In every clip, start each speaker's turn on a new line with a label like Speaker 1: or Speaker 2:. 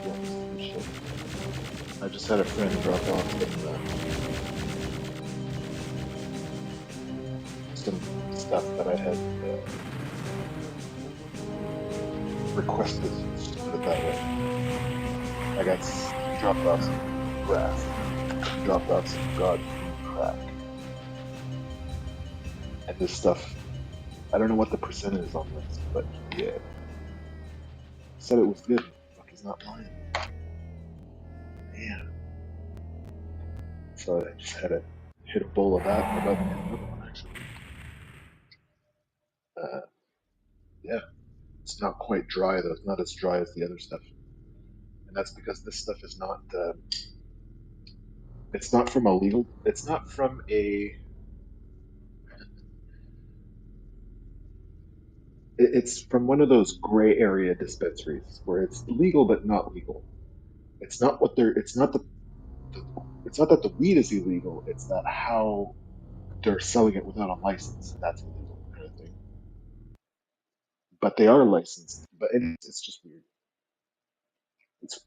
Speaker 1: Yes, shit. I just had a friend drop off some stuff that I had requested. Let's just put it that way. He dropped off some grass. He dropped off some god food crack. And this stuff, I don't know what the percent is on this, but he said it was good. Fuck, he's not lying. Man. So I just had to hit a bowl of that. I'm about to hit another one, actually. Uh, yeah, it's not quite dry, though. It's not as dry as the other stuff. And that's because this stuff is not, it's not from a legal, it's not from a, it's from one of those gray area dispensaries where it's legal but not legal. It's not what they're, the it's not that the weed is illegal, it's that how they're selling it without a license. That's illegal kind of thing. But they are licensed. But it's just weird. It's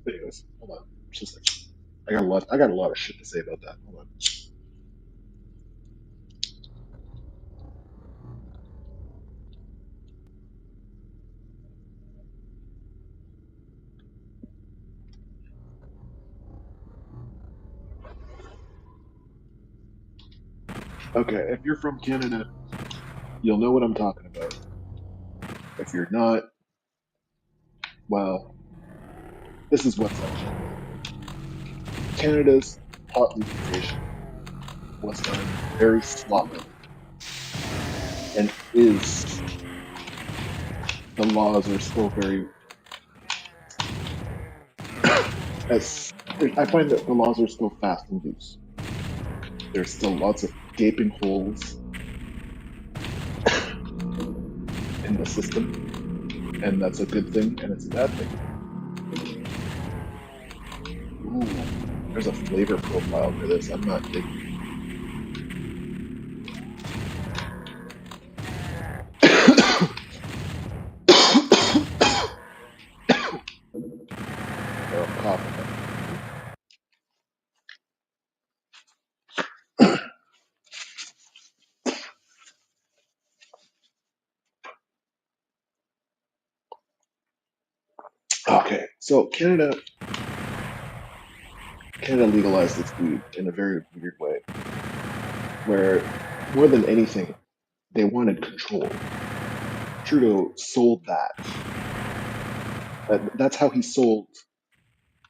Speaker 1: anyways. Hold on. It's just like, I got a lot of shit to say about that. Hold on. Okay, if you're from Canada, you'll know what I'm talking about. If you're not, well, this is what's up. Canada's pot legalization was done very sloppily, and is the laws are still very as I find that the laws are still fast and loose. There's still lots of gaping holes in the system, and that's a good thing, and it's a bad thing. Ooh, there's a flavor profile for this. I'm not digging. Oh, I'm coughing. Okay, so Canada legalized its weed in a very weird way, where more than anything, they wanted control. Trudeau sold that. That's how he sold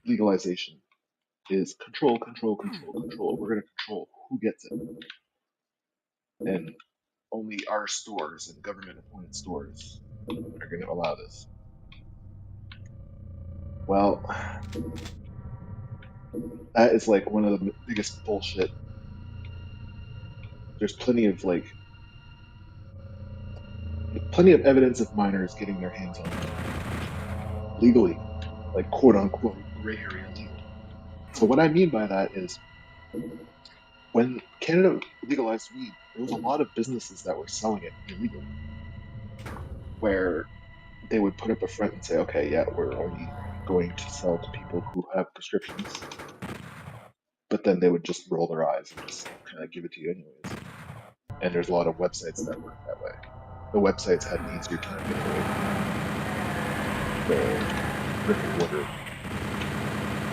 Speaker 1: legalization: is control, control, control, control. We're going to control who gets it, and only our stores and government-appointed stores are going to allow this. Well, that is like one of the biggest bullshit. There's plenty of evidence of minors getting their hands on it legally, like quote unquote gray area legal. So what I mean by that is when Canada legalized weed, there was a lot of businesses that were selling it illegally, where they would put up a front and say, okay, yeah, we're only going to sell to people who have prescriptions, but then they would just roll their eyes and just kind of give it to you anyways. And there's a lot of websites that work that way. The websites had an easier time getting away from the brick and mortar,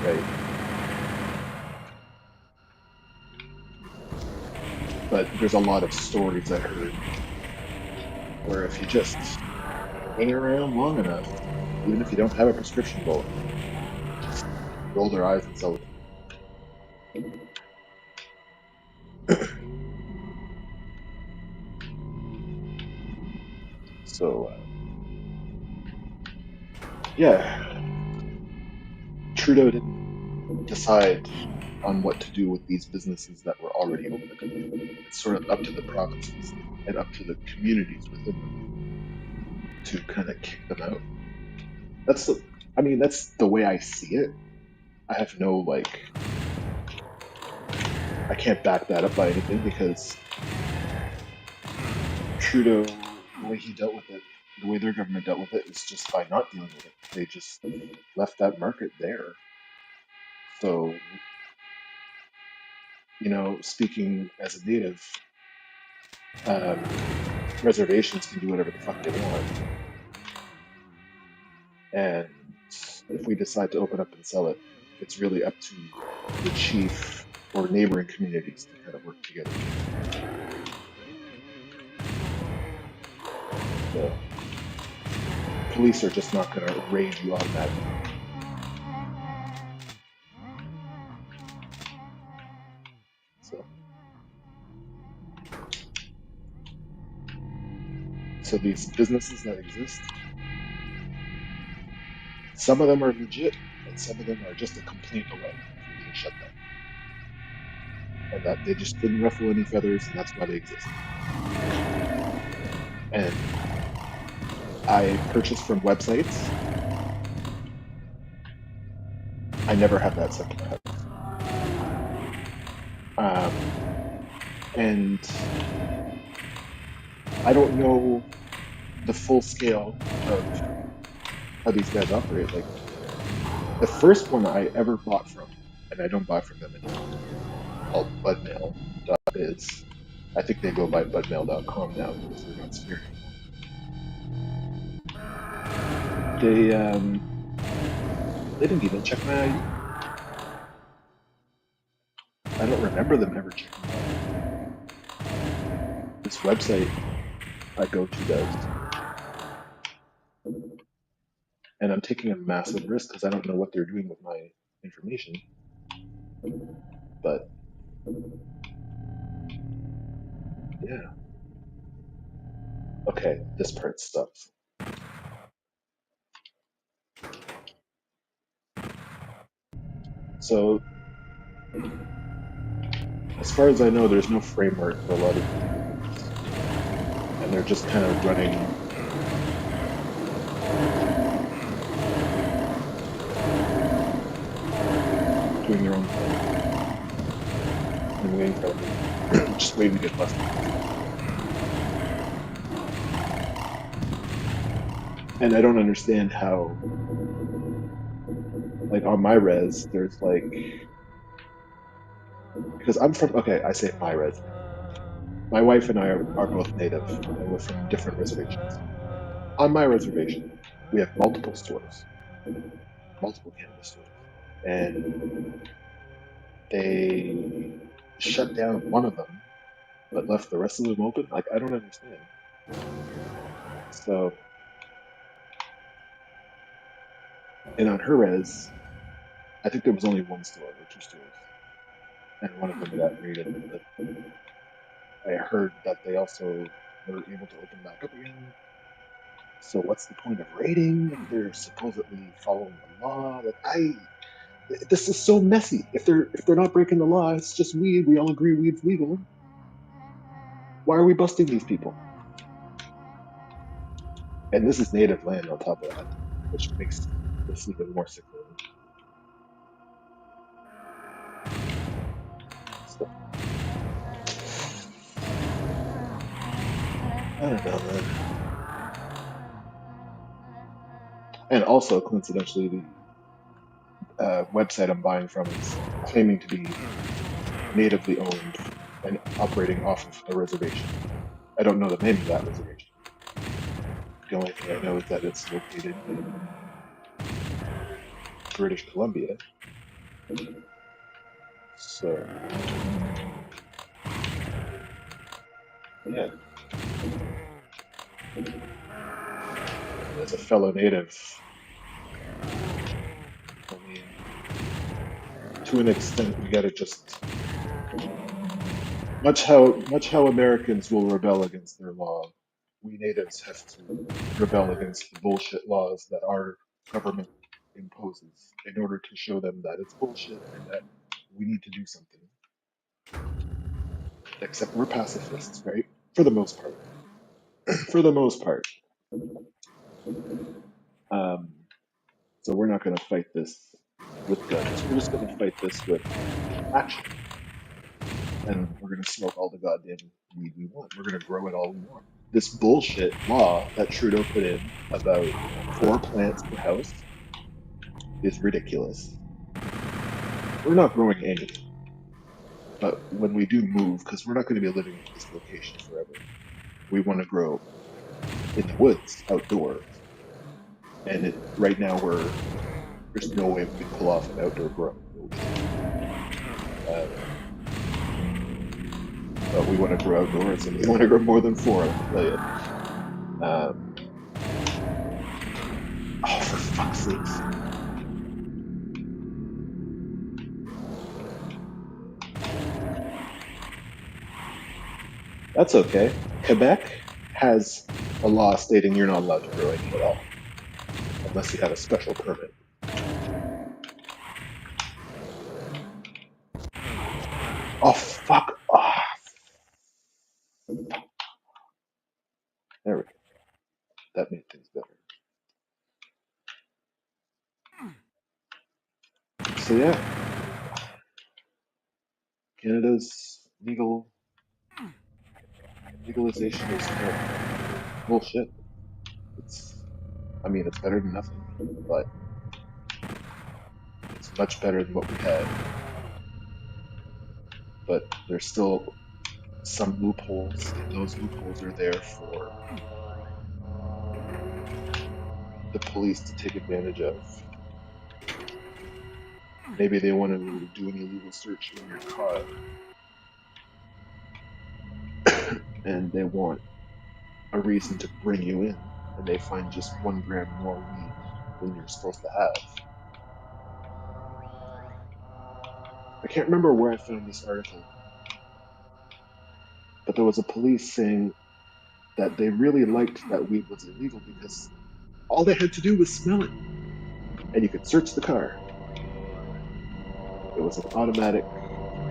Speaker 1: right? But there's a lot of stories I heard where if you just hang around long enough, even if you don't have a prescription going, just roll their eyes and sell it. So, yeah, Trudeau didn't decide on what to do with these businesses that were already open. It's sort of up to the provinces and up to the communities within them to kind of kick them out. That's the, I mean, that's the way I see it. I have no like, I can't back that up by anything because Trudeau, the way he dealt with it the way their government dealt with it is just by not dealing with it. They just left that market there. So, speaking as a native, um, reservations can do whatever the fuck they want. And if we decide to open up and sell it, it's really up to the chief or neighboring communities to kind of work together. The police are just not going to raid you automatically. So these businesses that exist, some of them are legit, and some of them are just a complaint away from being shut down. And that they just didn't ruffle any feathers, and that's why they exist. And I purchase from websites. I never have that sent to my house. And I don't know the full scale of how these guys operate. Like, the first one I ever bought from, and I don't buy from them anymore, called budmail.biz. I think they go by budmail.com now because they're not Spirit anymore. They didn't even check my ID. I don't remember them ever checking my ID. This website I go to does. And I'm taking a massive risk because I don't know what they're doing with my information. But yeah. Okay, this part sucks. So, as far as I know, there's no framework for a lot of these movements. And they're just kind of running doing their own thing. And waiting for them, just waiting to get busted. And I don't understand how, like, on my res, there's like, because I'm from, okay, I say my res. My wife and I are both native, and we're from different reservations. On my reservation, we have multiple stores, multiple cannabis stores, and they shut down one of them, but left the rest of them open. Like, I don't understand. So, and on her res, I think there was only one store or two stores, and one of them got raided. But I heard that they also were able to open back up again. So what's the point of raiding if they're supposedly following the law? This is so messy. If they're not breaking the law, it's just weed. We all agree weed's legal. Why are we busting these people? And this is native land on top of that, which makes this even more sickening. So, I don't know, man. And also, coincidentally, the website I'm buying from is claiming to be natively owned and operating off of a reservation. I don't know the name of that reservation. The only thing I know is that it's located in British Columbia. So, yeah. As a fellow native, I mean, to an extent, we gotta just much how Americans will rebel against their law. We natives have to rebel against the bullshit laws that our government imposes in order to show them that it's bullshit and that we need to do something. Except we're pacifists, right? For the most part. For the most part. Um, so we're not going to fight this with guns. We're just going to fight this with action. And we're going to smoke all the goddamn weed we want. We're going to grow it all we want. this bullshit law that Trudeau put in about 4 plants per house is ridiculous. We're not growing any, but when we do move, because we're not going to be living at this location forever, we want to grow in the woods, outdoors. And right now, there's no way we can pull off an outdoor grow. But we want to grow outdoors, and we want to grow more than 4. Let me tell you. Oh, for fuck's sakes! That's okay. Quebec has a law stating you're not allowed to grow any at all, unless you have a special permit. Oh, fuck off. There we go. That made things better. So yeah, Canada's legalization is kind of bullshit. It's better than nothing, but it's much better than what we had. But there's still some loopholes, and those loopholes are there for the police to take advantage of. Maybe they want to do an illegal search in your car, and they want a reason to bring you in, and they find just 1 gram more weed than you're supposed to have. I can't remember where I found this article, but there was a police saying that they really liked that weed was illegal because all they had to do was smell it, and you could search the car. It was an automatic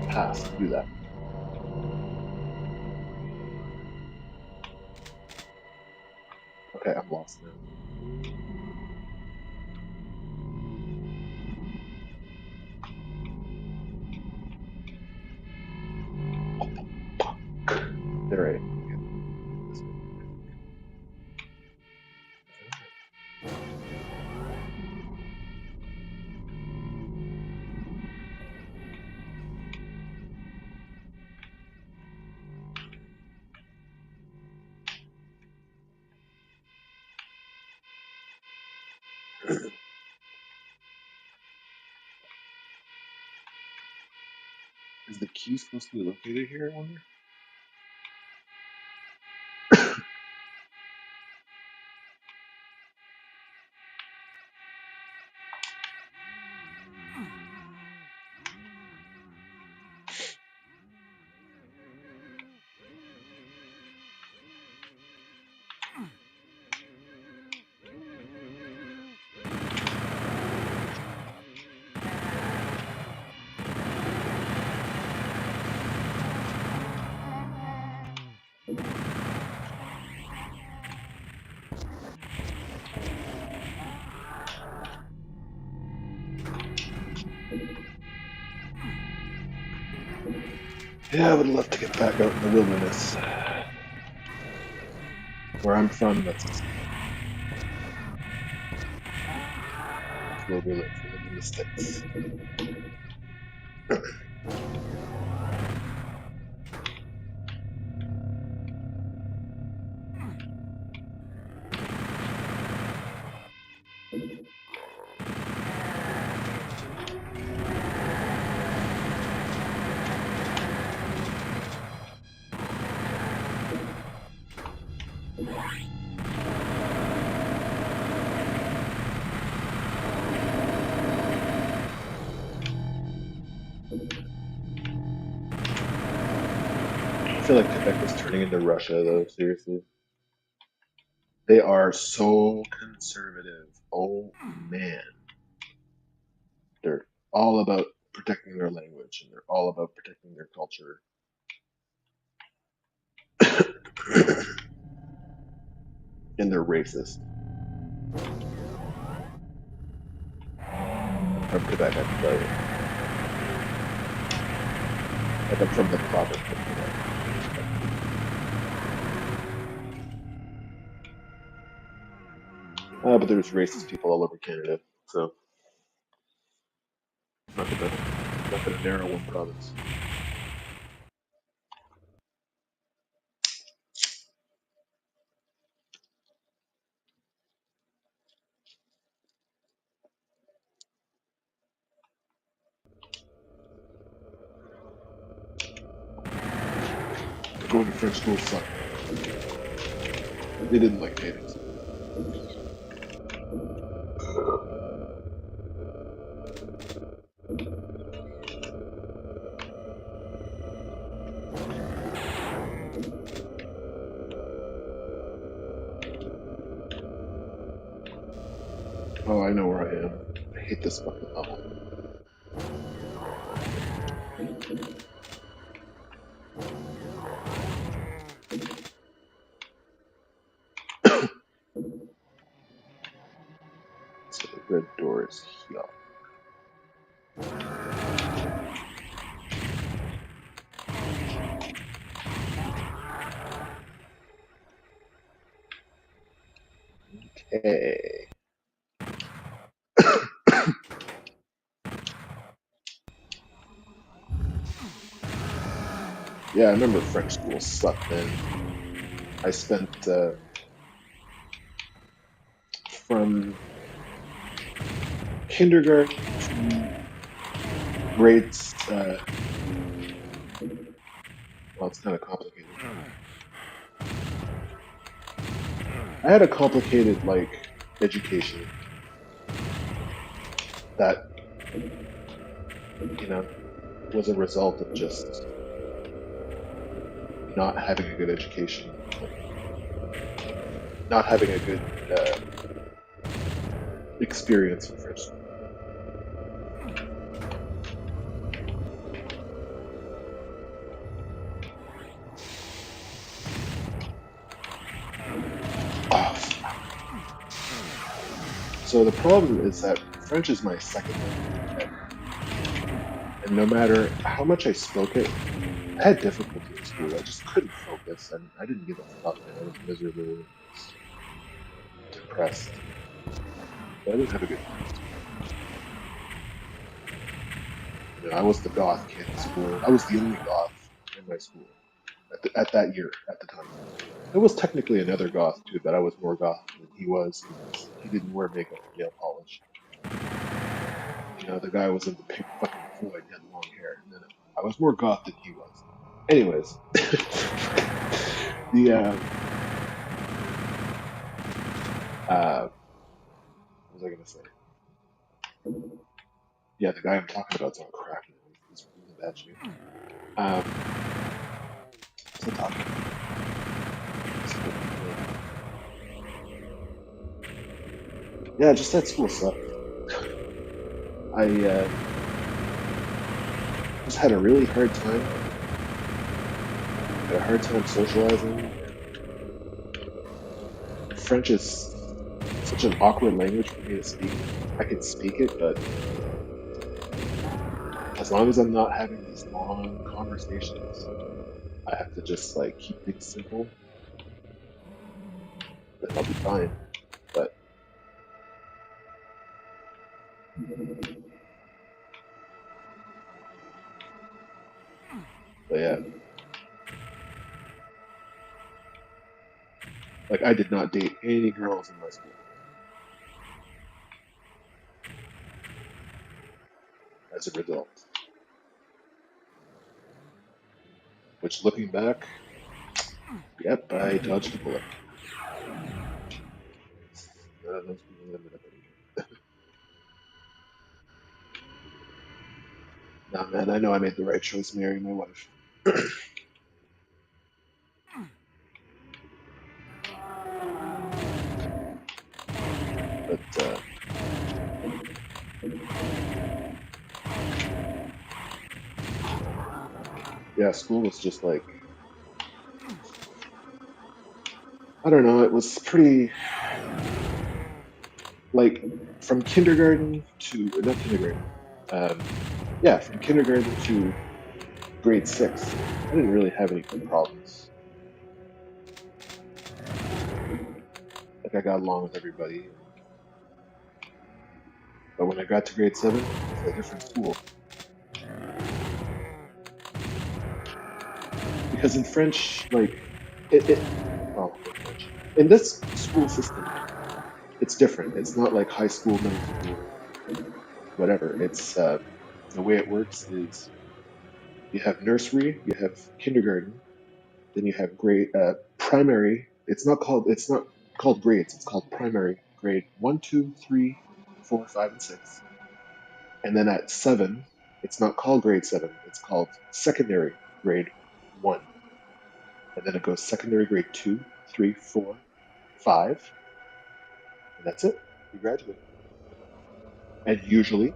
Speaker 1: pass to do that. Okay, I'm lost now. There I am. Is the key supposed to be located here, I wonder? Yeah, I would love to get back out in the wilderness. Where I'm from, that's where we live. We live in the sticks. I feel like Quebec is turning into Russia, though, seriously. They are so conservative. Oh, man. They're all about protecting their language, and they're all about protecting their culture. And they're racist. From Quebec, I can tell you. Like, I'm from the province of Quebec. But there's racist people all over Canada, so not gonna narrow one province. Going to French school sucked. They didn't like natives. Oh, I know where I am. I hate this fucking level. So the red door is here. Okay. Yeah, I remember French school sucked, man. I spent from kindergarten to grades. Well, it's kind of complicated. I had a complicated education that was a result of just not having a good education, not having a good experience in French school. So the problem is that French is my second language, and no matter how much I spoke it, I had difficulty in school. I just couldn't focus, and I didn't give a fuck. And I was miserable, depressed. But I didn't have a good time. I was the goth kid in school. I was the only goth in my school at that year, at the time. There was technically another goth too, but I was more goth than he was because he didn't wear makeup or nail polish. The guy was in the pink fucking Floyd, he had long hair, and then I was more goth than he was. Anyways, the what was I gonna say? Yeah, the guy I'm talking about's on crack now. He's really bad shape. What's I talking about? Yeah, just that school sucked. I just had a really hard time. Had a hard time socializing. French is such an awkward language for me to speak. I can speak it, but as long as I'm not having these long conversations, I have to just keep things simple, then I'll be fine. But yeah, I did not date any girls in my school. As a result, which looking back, yep, I dodged a bullet. None of those people ended up anywhere. Nah, man, I know I made the right choice marrying my wife. But yeah, school was just I don't know, it was pretty from kindergarten to not kindergarten. Um, yeah, from kindergarten to grade 6, I didn't really have any problems. I got along with everybody. But when I got to grade 7, it was a different school. Because in French, like, well, in French, in this school system, it's different. It's not like high school, middle school, whatever. It's the way it works is you have nursery, you have kindergarten, then you have grade primary. It's not called grades. It's called primary grade 1, 2, 3, 4, 5, and 6. And then at 7, it's not called grade 7. It's called secondary grade 1. And then it goes secondary grade 2, 3, 4, 5, and that's it. You graduate. And usually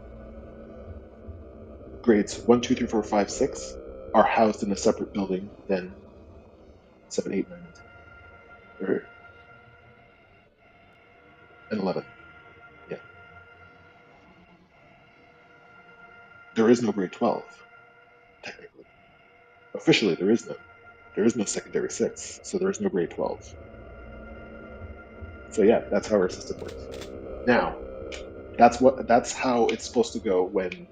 Speaker 1: grades 1, 2, 3, 4, 5, 6 are housed in a separate building than 7, 8, 9, and 10. Or and 11. Yeah. There is no grade 12, technically. Officially, there is none. There is no secondary 6, so there is no grade 12. So yeah, that's how our system works. Now, that's how it's supposed to go when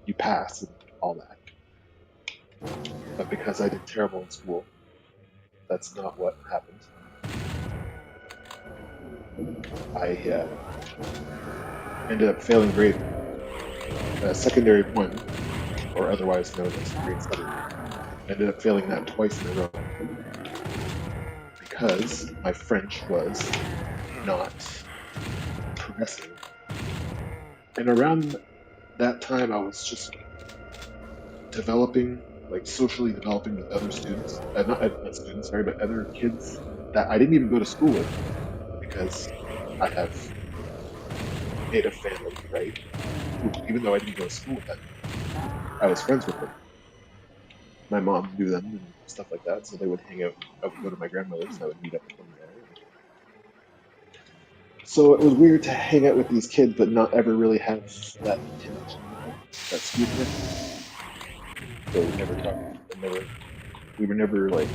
Speaker 1: you pass and all that. But because I did terrible in school, that's not what happened. I ended up failing grade secondary 1, or otherwise known as grade 7. Ended up failing that twice in a row because my French was not progressing. And around that time, I was just developing, like socially developing with other students, not students, sorry, but other kids that I didn't even go to school with because I have made a family, right? Who, even though I didn't go to school with them, I was friends with them. My mom knew them and stuff like that, so they would hang out. I would go to my grandmother's and I would meet up with them there. So it was weird to hang out with these kids, but not ever really have that connection with them, that school connection. So we never talked, and never, we were never like,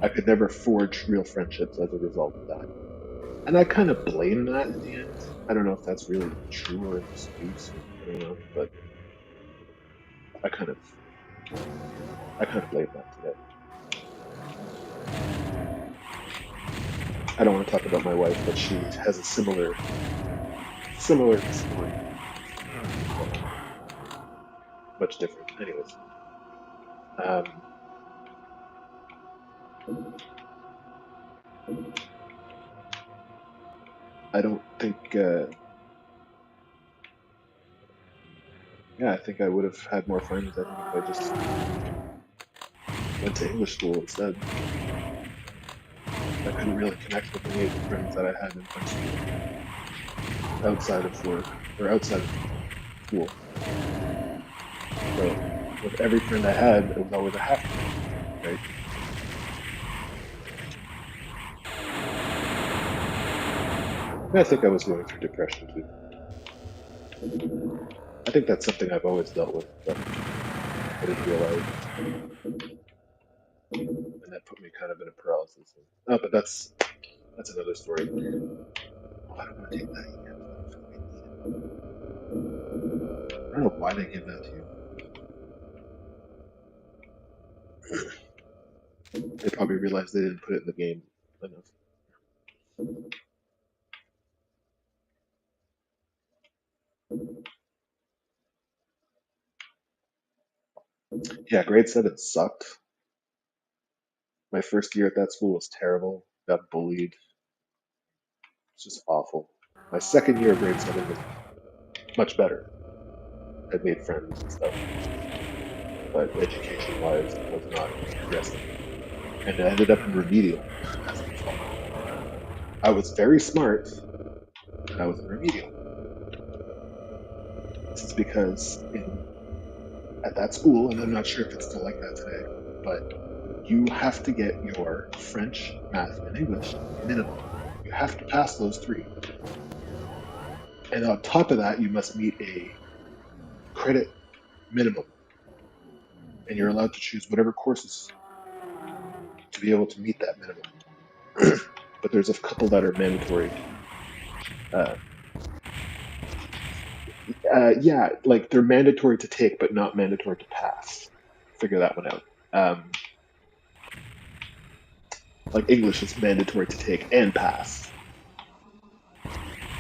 Speaker 1: I could never forge real friendships as a result of that. And I kind of blame that in the end. I don't know if that's really true or an excuse, or, I don't know, but I kind of, I kind of blame that today. I don't want to talk about my wife, but she has a similar story, much different. Anyways, um, I don't think. Yeah, I think I would have had more friends. I think if I just went to English school instead, I couldn't really connect with any of the friends that I had in French school outside of work or outside of school. So with every friend I had, it was always a half friend, right? And I think I was going through depression too. I think that's something I've always dealt with, but I didn't realize, and that put me kind of in a paralysis. Oh, but that's another story. Oh, I don't want to take that yet. I don't know why they give that to you. They probably realized they didn't put it in the game enough. Yeah, grade 7 sucked. My first year at that school was terrible. Got bullied. It's just awful. My second year of grade 7 was much better. I made friends and stuff, but education-wise, was not progressing. And I ended up in remedial as a result. I was very smart, and I was in remedial. This is because at that school, and I'm not sure if it's still like that today, but you have to get your French, math, and English minimum. You have to pass those three. And on top of that, you must meet a credit minimum. And you're allowed to choose whatever courses to be able to meet that minimum. But there's a couple that are mandatory. Uh, Yeah, like they're mandatory to take, but not mandatory to pass. Figure that one out. Um, like English is mandatory to take and pass,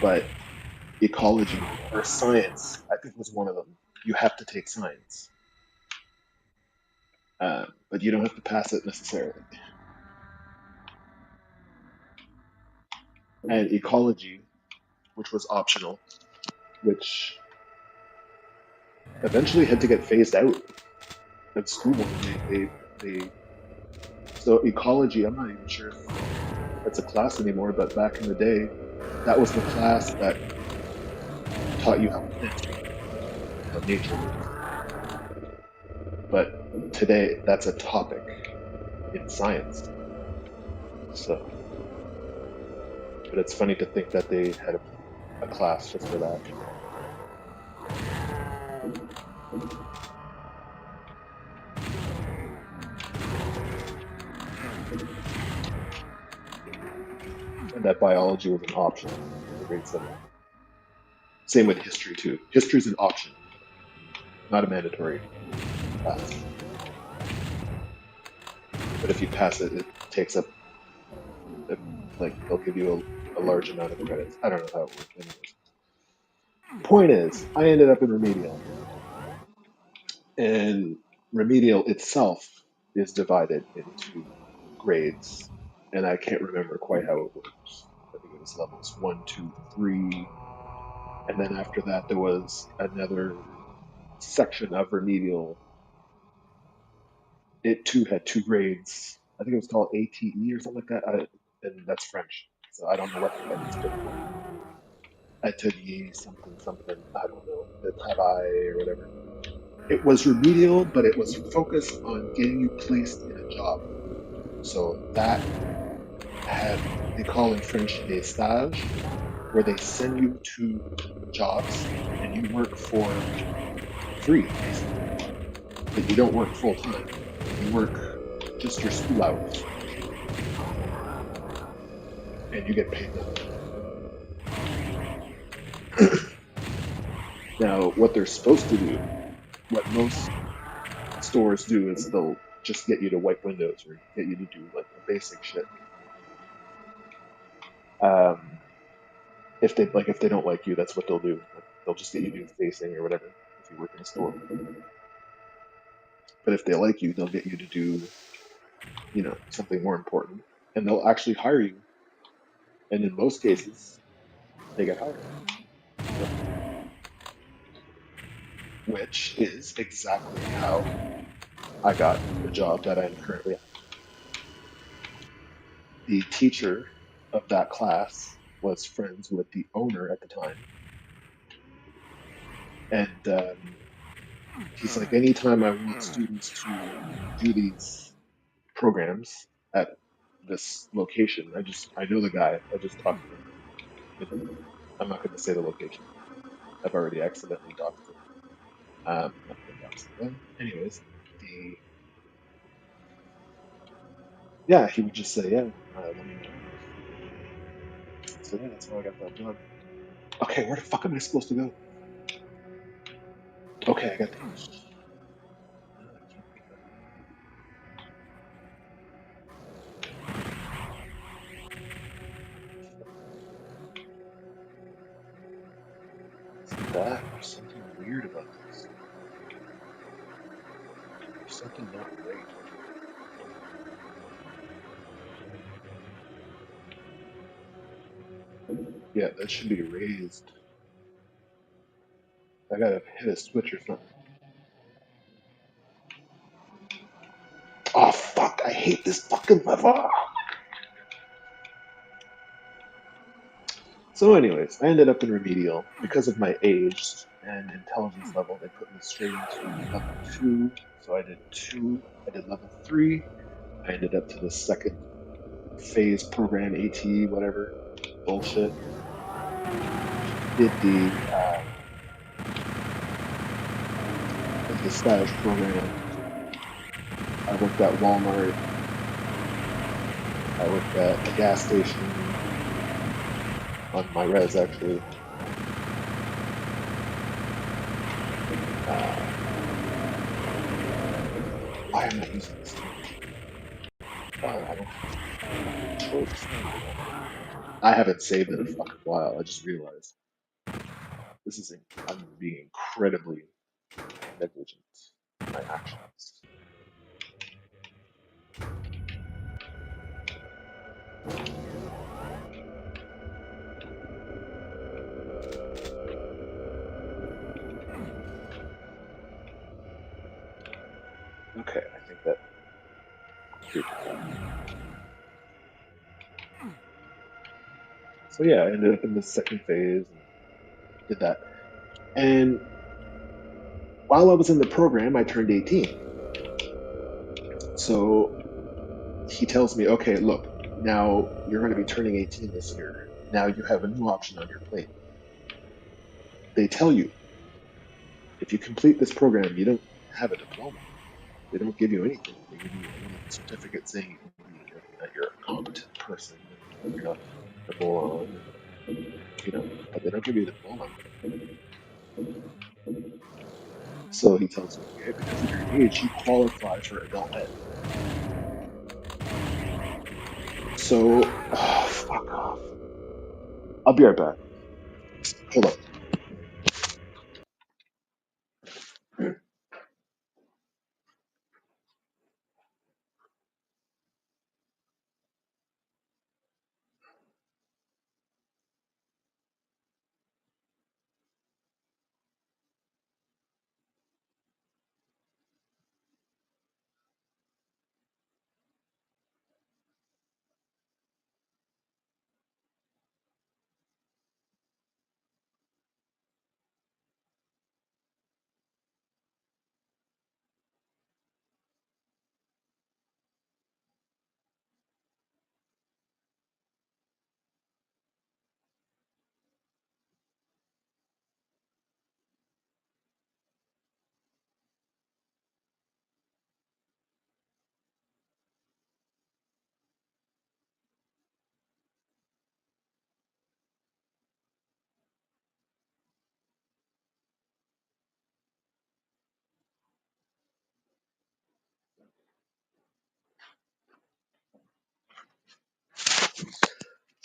Speaker 1: but ecology or science, I think was one of them. You have to take science, but you don't have to pass it necessarily. And ecology, which was optional, which eventually had to get phased out at school. They so ecology. I'm not even sure if it's a class anymore, but back in the day, that was the class that taught you how plants work and how nature works. But today, that's a topic in science. So, but it's funny to think that they had a class just for that. And that biology was an option in the grade 7. Same with history too. History is an option, not a mandatory class. But if you pass it, it takes up, like, they'll give you a large amount of credits. I don't know how it works. Anyways. Point is, I ended up in remedial, and remedial itself is divided into grades, and I can't remember quite how it works. I think it was levels one, two, three, and then after that there was another section of remedial. It too had 2 grades. I think it was called ATE or something like that, and that's French, so I don't know what that stood for. Atelier something something. I don't know the travail or whatever. It was remedial, but it was focused on getting you placed in a job. So that had, they call in French des stages, where they send you to jobs and you work for free, basically. But you don't work full time. You work just your school hours and you get paid nothing. Now, what they're supposed to do, what most stores do, is they'll just get you to wipe windows or get you to do like the basic shit. Um, if they don't like you, that's what they'll do. Like, they'll just get you to do facing or whatever if you work in a store. But if they like you, they'll get you to do, something more important, and they'll actually hire you. And in most cases, they get hired. So, which is exactly how I got the job that I'm currently at. The teacher of that class was friends with the owner at the time, and he's like, anytime I want students to do these programs at this location, I know the guy. I just talked to him. I'm not going to say the location. I've already accidentally doxed him. Not going to dox him again. Anyways, the yeah, he would just say, yeah, let me know. So yeah, that's how I got that job. Okay, where the fuck am I supposed to go? Okay, I got the. No, I can't pick that up. Is it that or something weird about this? There's something not right. Yeah, that should be raised. I gotta hit a switch or something. Oh fuck! I hate this fucking level. So, anyways, I ended up in remedial because of my age and intelligence level. They put me straight into level 2. So I did 2. I did level 3. I ended up to the second phase program, AT, whatever bullshit. Did the stage program. I worked at Walmart. I worked at a gas station, on my res, actually. Why am I using this term? Well, I don't have control this thing anymore. I haven't saved in a fucking while. I just realized I'm being incredibly negligent in my actions. Okay, I think that cleared it up. So yeah, I ended up in the second phase and did that. And while I was in the program, I turned 18. So he tells me, okay, look, now you're going to be turning 18 this year. Now you have a new option on your plate. They tell you, if you complete this program, you don't have a diploma. They don't give you anything. They give you a little certificate saying that you're a competent person and you're not a moron, but they don't give you a diploma. So he tells me, okay, because of your age, you qualify for adult ed. So, fuck off. I'll be right back. Hold on.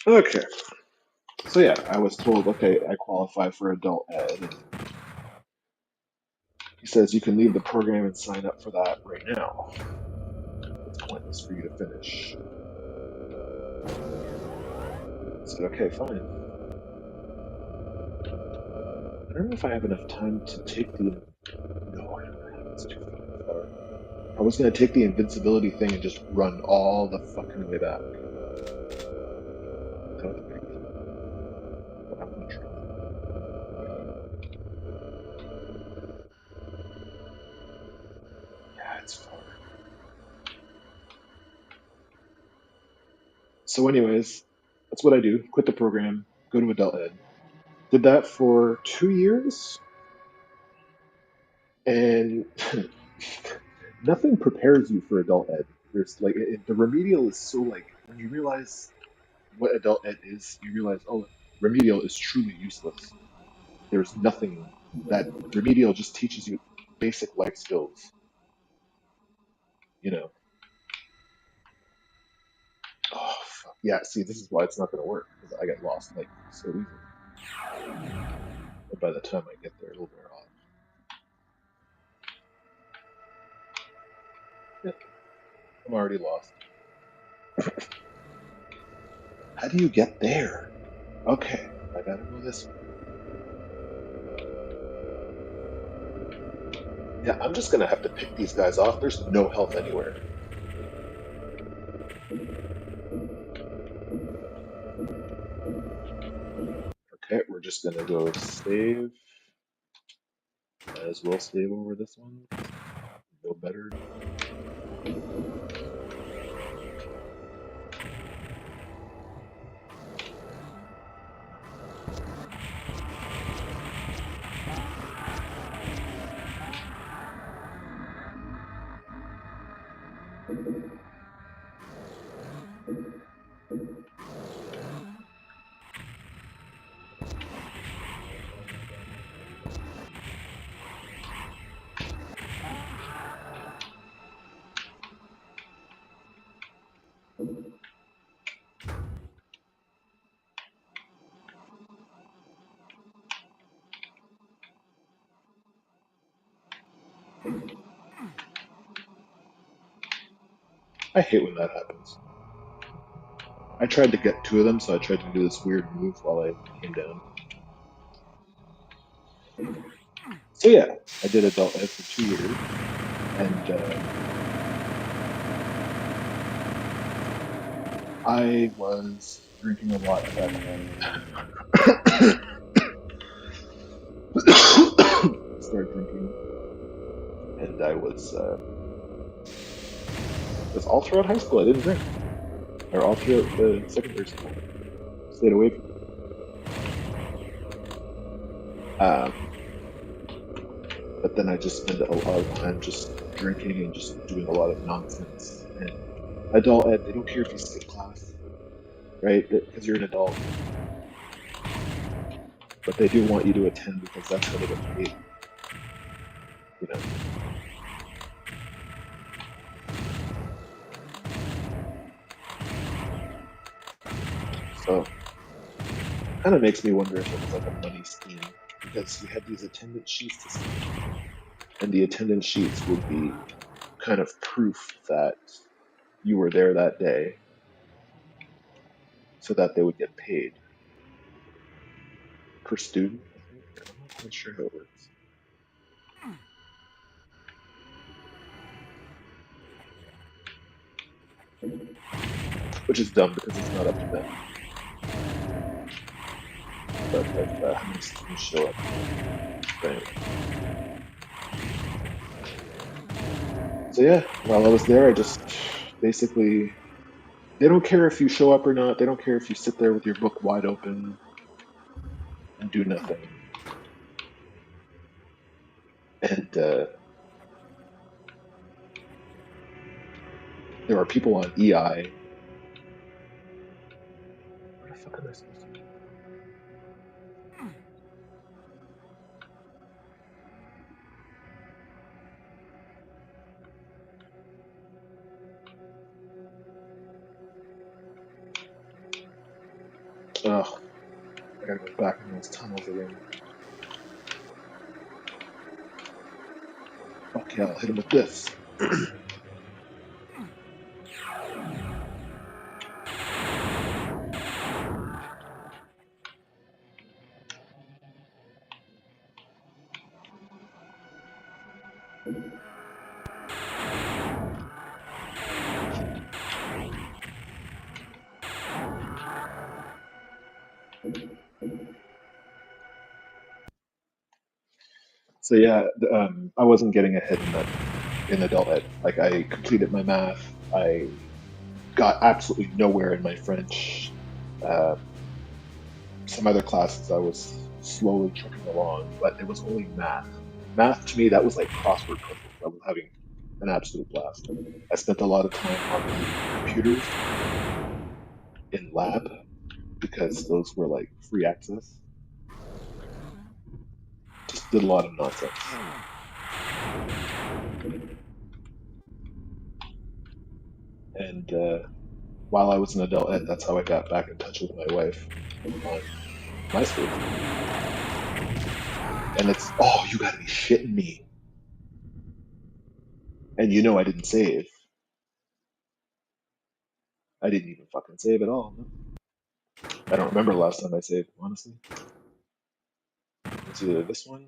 Speaker 1: Okay. So yeah, I was told, okay, I qualify for adult ed, and he says you can leave the program and sign up for that right now. It's pointless for you to finish. I said, okay, fine. I don't know if I have enough time to take the. No, I don't have. It's too fucking far. I was gonna take the invincibility thing and just run all the fucking way back. Without the big deal. But I'm gonna try. Yeah, it's far. So, anyways, that's what I do. Quit the program, go to adult ed. Did that for 2 years, and nothing prepares you for adult ed. There's like the remedial is so like when you realize what adult ed is, you realize oh, remedial is truly useless. There's nothing that remedial just teaches you basic life skills. You know. Oh fuck. Yeah. See, this is why it's not going to work because I get lost like so easily. And by the time I get there, it'll wear off. Yep, I'm already lost. How do you get there? Okay, I gotta go this way. Yeah, I'm just gonna have to pick these guys off. There's no health anywhere. Okay, we're just gonna go save. Might as well save over this one. No better. I hate when that happens. I tried to get two of them, so I tried to do this weird move while I came down. So yeah, I did adult ed for 2 years, and I was drinking a lot at that time. Started drinking, and I was because all throughout high school I didn't drink, or all throughout the secondary school, stayed away from it. But then I just spend a lot of time just drinking and just doing a lot of nonsense. And adult ed, they don't care if you skip class, right? Because you're an adult, but they do want you to attend because that's how they get paid, you know. So kind of makes me wonder if it was like a money scheme because you had these attendance sheets to sign, and the attendance sheets would be kind of proof that you were there that day so that they would get paid per student, I think. I'm not quite sure how it works. Which is dumb because it's not up to them. But like how many students show up. But anyway. So yeah, while I was there, I just basically they don't care if you show up or not. They don't care if you sit there with your book wide open and do nothing. And there are people on EI. What the fuck am I supposed to do? Oh, I gotta go back in those tunnels again. Fuck yeah, I'll hit him with this. So yeah, I wasn't getting ahead in that in adult ed. Like I completed my math. I got absolutely nowhere in my French. Uh, some other classes I was slowly trucking along, but it was only math. Math to me that was like crossword puzzles. I was having an absolute blast. I spent a lot of time on the computers in lab because those were like free access. Just did a lot of nonsense. And while I was an adult ed, that's how I got back in touch with my wife on MySpace. And it's, oh, you gotta be shitting me. And you know I didn't save. I didn't even fucking save at all. No. I don't remember the last time I saved, honestly. It's either this one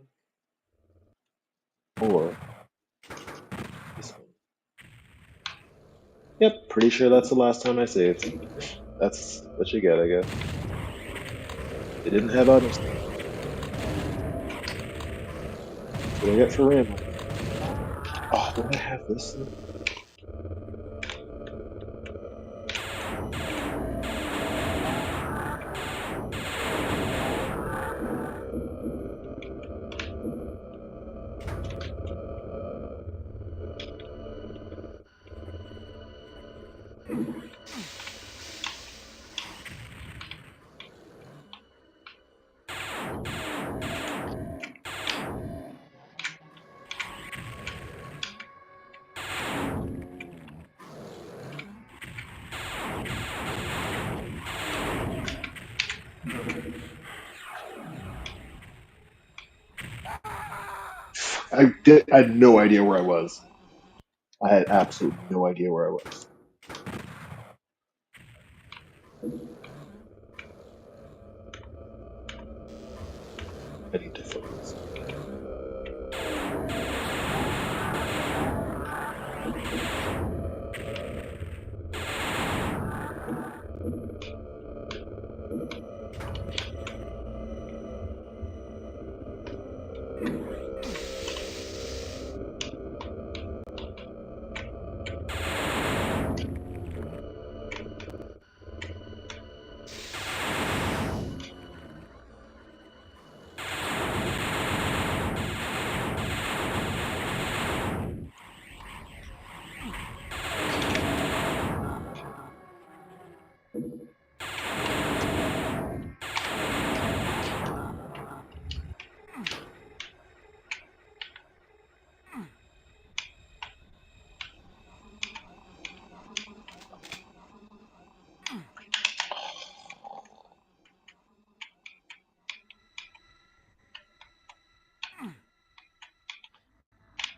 Speaker 1: or this one. Yep, pretty sure that's the last time I saved. That's what you get, I guess. They didn't have auto save. That's what I get for rambling. Oh, don't I have this? I had no idea where I was. I had absolutely no idea where I was. I need to focus.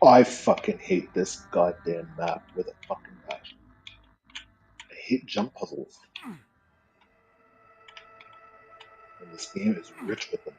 Speaker 1: I fucking hate this goddamn map with a fucking passion. I hate jump puzzles. And this game is rich with them.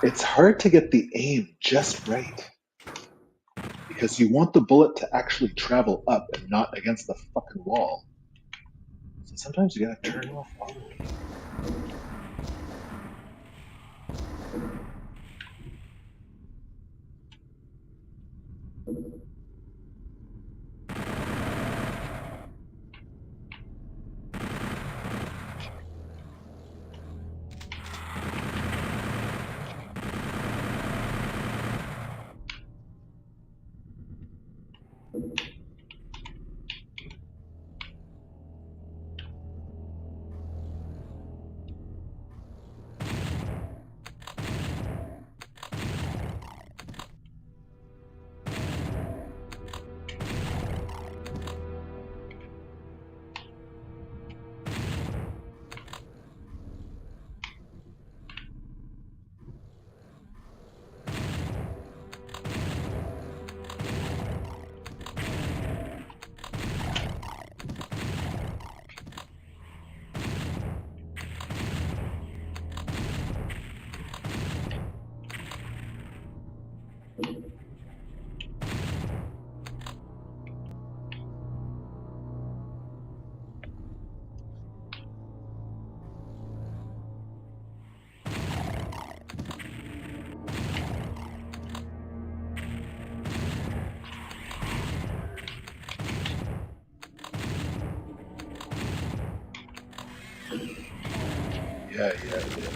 Speaker 1: It's hard to get the aim just right because you want the bullet to actually travel up and not against the fucking wall. So sometimes you gotta turn off auto aim. Yeah, yeah, yeah.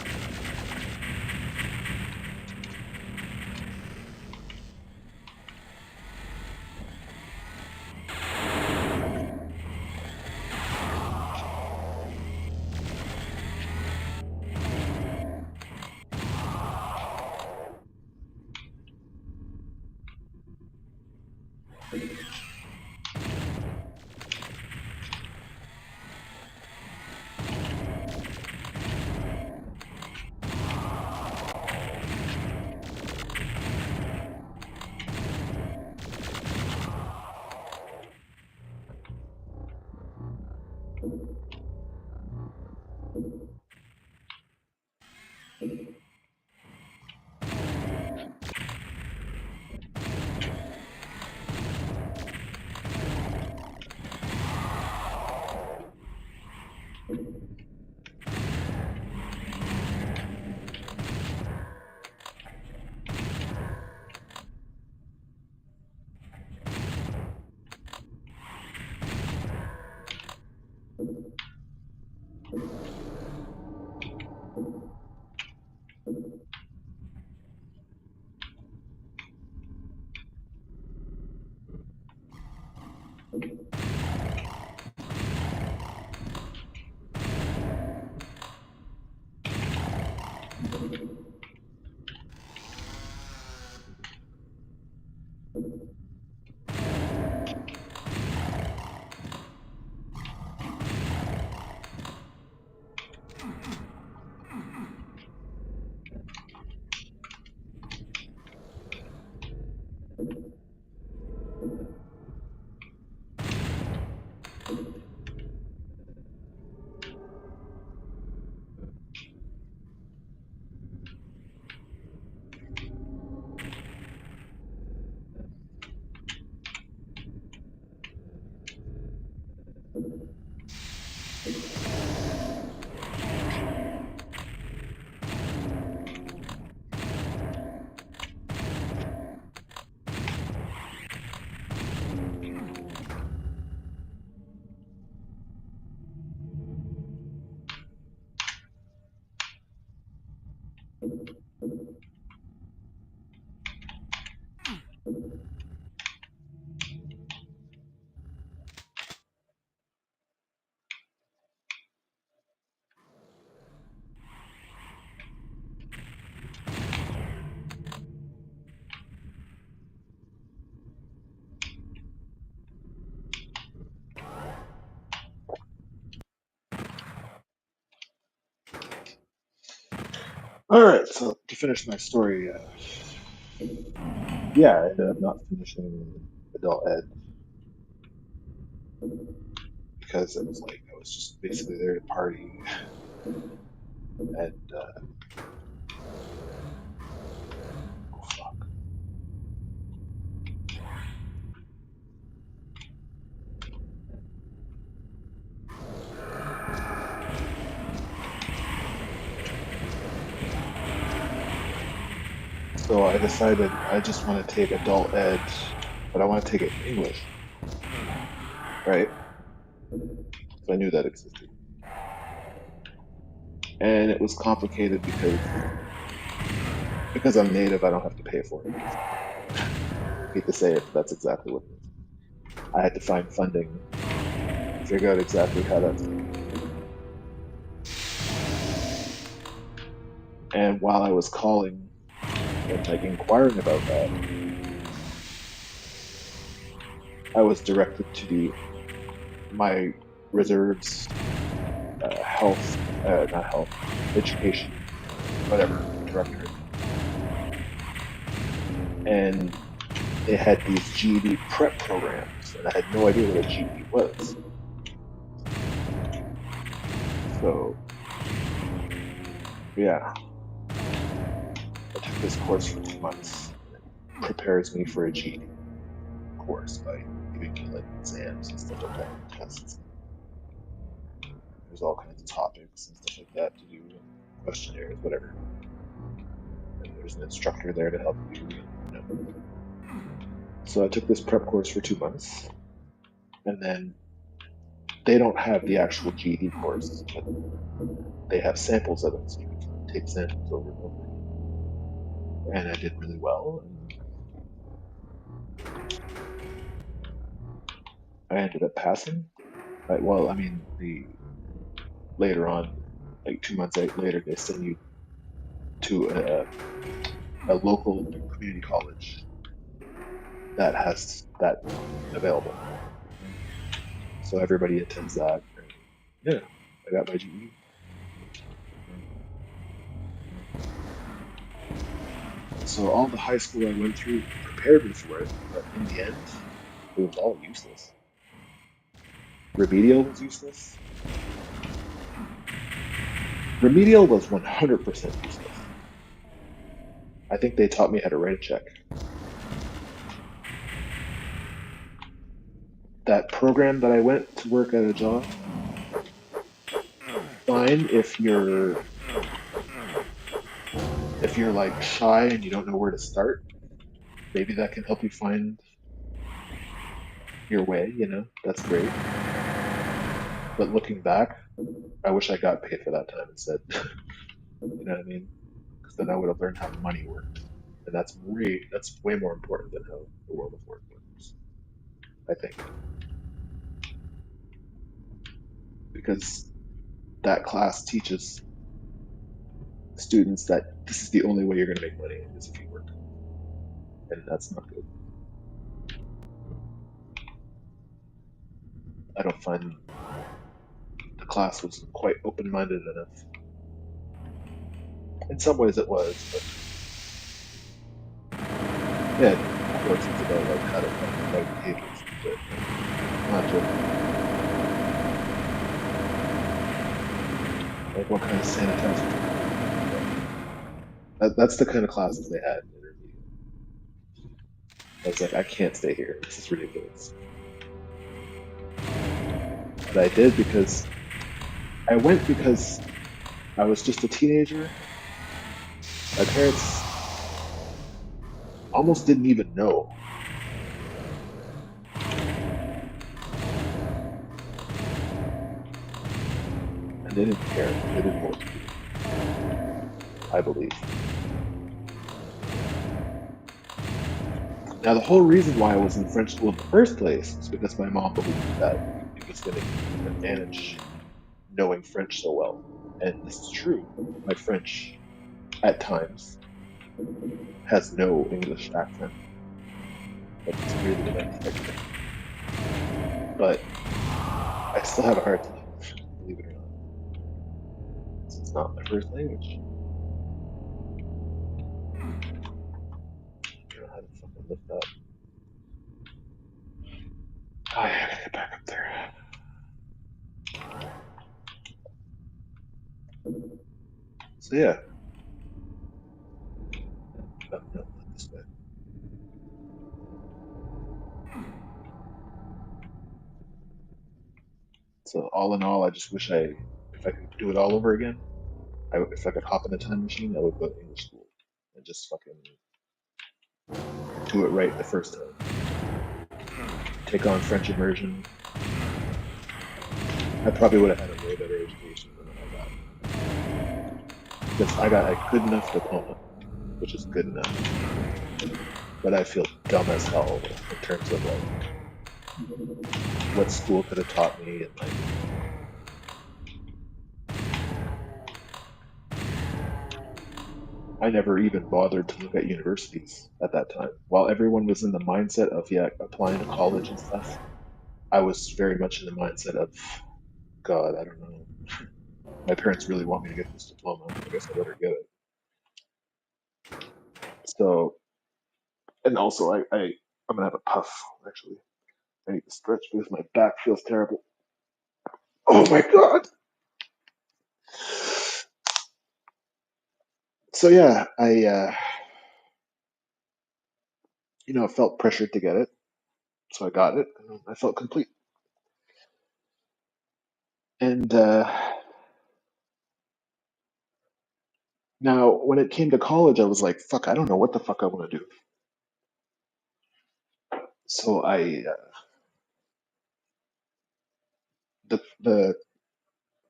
Speaker 1: All right, so to finish my story, yeah, I ended up not finishing adult ed because it was like I was just basically there to party, and oh fuck. So I decided I just want to take adult ed, but I want to take it in English, right? So I knew that existed, and it was complicated because I'm native. I don't have to pay for it. I hate to say it, but that's exactly what it is. I had to find funding, figure out exactly how that's going to work. And while I was calling and like inquiring about that, I was directed to my reserves health, not health, education, whatever directorate, and they had these GED prep programs, and I had no idea what a GED was. So yeah, I took this course for 2 months. And it prepares me for a GED course by giving me like exams and stuff like that, tests. There's all kinds of topics and stuff like that to do, and questionnaires, whatever. And there's an instructor there to help you. So I took this prep course for 2 months, and then they don't have the actual GED course, but they have samples of it, so you can take samples over and over again. And I did really well, and I ended up passing. Well, I mean, the later on, like 2 months later, they send you to a local community college that has that available. So everybody attends that. And yeah, I got my GED. So all the high school I went through prepared me for it, but in the end, it was all useless. Remedial was useless. Remedial was 100% useless. I think they taught me how to write a check. That program that I went to work at a job, fine if you're like shy and you don't know where to start, maybe that can help you find your way, That's great. But looking back, I wish I got paid for that time instead. You know what I mean? Because then I would have learned how money worked, and that's way more important than how the world of work works. I think because that class teaches students that this is the only way you're going to make money is if you work, and that's not good. I don't find the class was quite open-minded enough. In some ways, it was, but yeah, courses about like how to fucking right behaviors and shit. I'm not joking. Like what kind of sanitizer to use. That's the kind of classes they had in intermediate. I was like, I can't stay here. This is ridiculous. But I did because I went because I was just a teenager. My parents almost didn't even know, and they didn't care. They didn't know what to do, I believe. Now, the whole reason why I was in French school in the first place was because my mom believed that it was going to give me an advantage knowing French so well. And this is true. My French, at times, has no English accent. Like, it's really unexpected. But I still have a hard time, believe it or not. It's not my first language. I don't know how to fucking lift that. Oh, yeah, I gotta get back up there. So, yeah. No, no, not this way. So, all in all, I just wish if I could do it all over again, if I could hop in a time machine, I would go to English school and just fucking do it right the first time. Take on French immersion. I probably would have had a way better education than what I got. Because I got a good enough diploma, which is good enough. But I feel dumb as hell in terms of like what school could have taught me and like I never even bothered to look at universities at that time. While everyone was in the mindset of yeah, applying to college and stuff, I was very much in the mindset of God, I don't know. My parents really want me to get this diploma. I guess I better get it. So, and also, I'm gonna have a puff. Actually, I need to stretch because my back feels terrible. Oh my god. So yeah, felt pressured to get it, so I got it. And I felt complete. And now, when it came to college, I was like, "Fuck, I don't know what the fuck I want to do." So the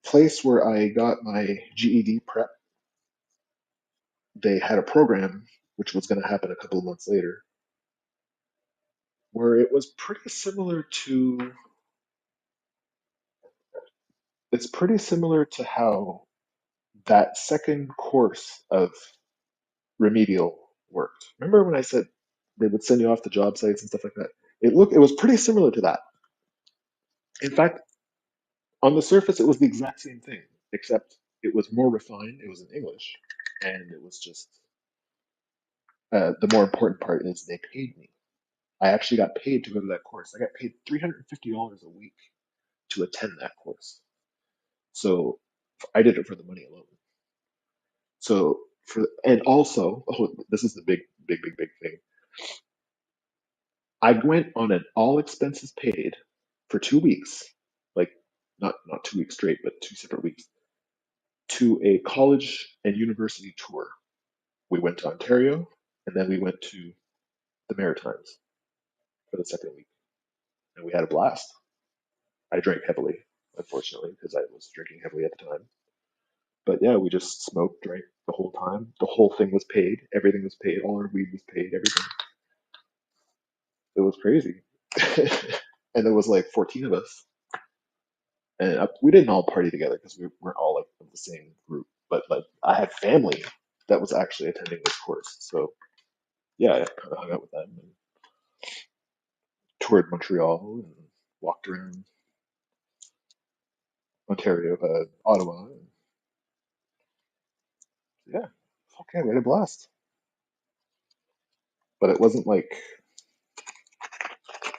Speaker 1: place where I got my GED prep, they had a program which was going to happen a couple of months later, where it was pretty similar to it's pretty similar to how that second course of remedial worked. Remember when I said they would send you off to job sites and stuff like that? It was pretty similar to that. In fact, on the surface, it was the exact same thing, except it was more refined. It was in English, and it was just the more important part is they paid me. I actually got paid to go to that course. I got paid $350 a week to attend that course. So I did it for the money alone. So and also, oh, this is the big thing. I went on an all expenses paid for 2 weeks, like not 2 weeks straight, but two separate weeks, to a college and university tour. We went to Ontario, and then we went to the Maritimes for the second week, and we had a blast. I drank heavily. unfortunately, because I was drinking heavily at the time. But yeah, we just smoked, drank the whole time. The whole thing was paid. Everything was paid. All our weed was paid. Everything. It was crazy. And there was like 14 of us, and we didn't all party together because we weren't all like of the same group. But like I had family that was actually attending this course, so yeah, I kind of hung out with them and toured Montreal and walked around Ontario, Ottawa. And yeah, okay, we had a blast. But it wasn't like,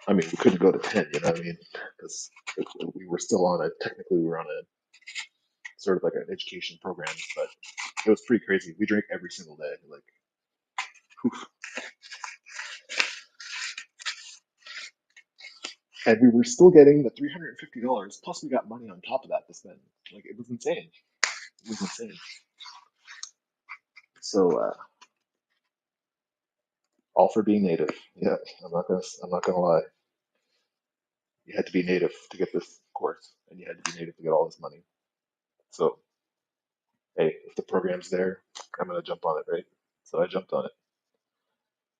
Speaker 1: I mean, we couldn't go to 10, you know what I mean? Because we were still on a, technically, we were on a sort of like an education program, but it was pretty crazy. We drank every single day. Like, oof. And we were still getting the $350, plus we got money on top of that to spend. Like, it was insane. It was insane. So, all for being native. Yeah, I'm not gonna lie. You had to be native to get this course, and you had to be native to get all this money. So, hey, if the program's there, I'm gonna jump on it, right? So I jumped on it.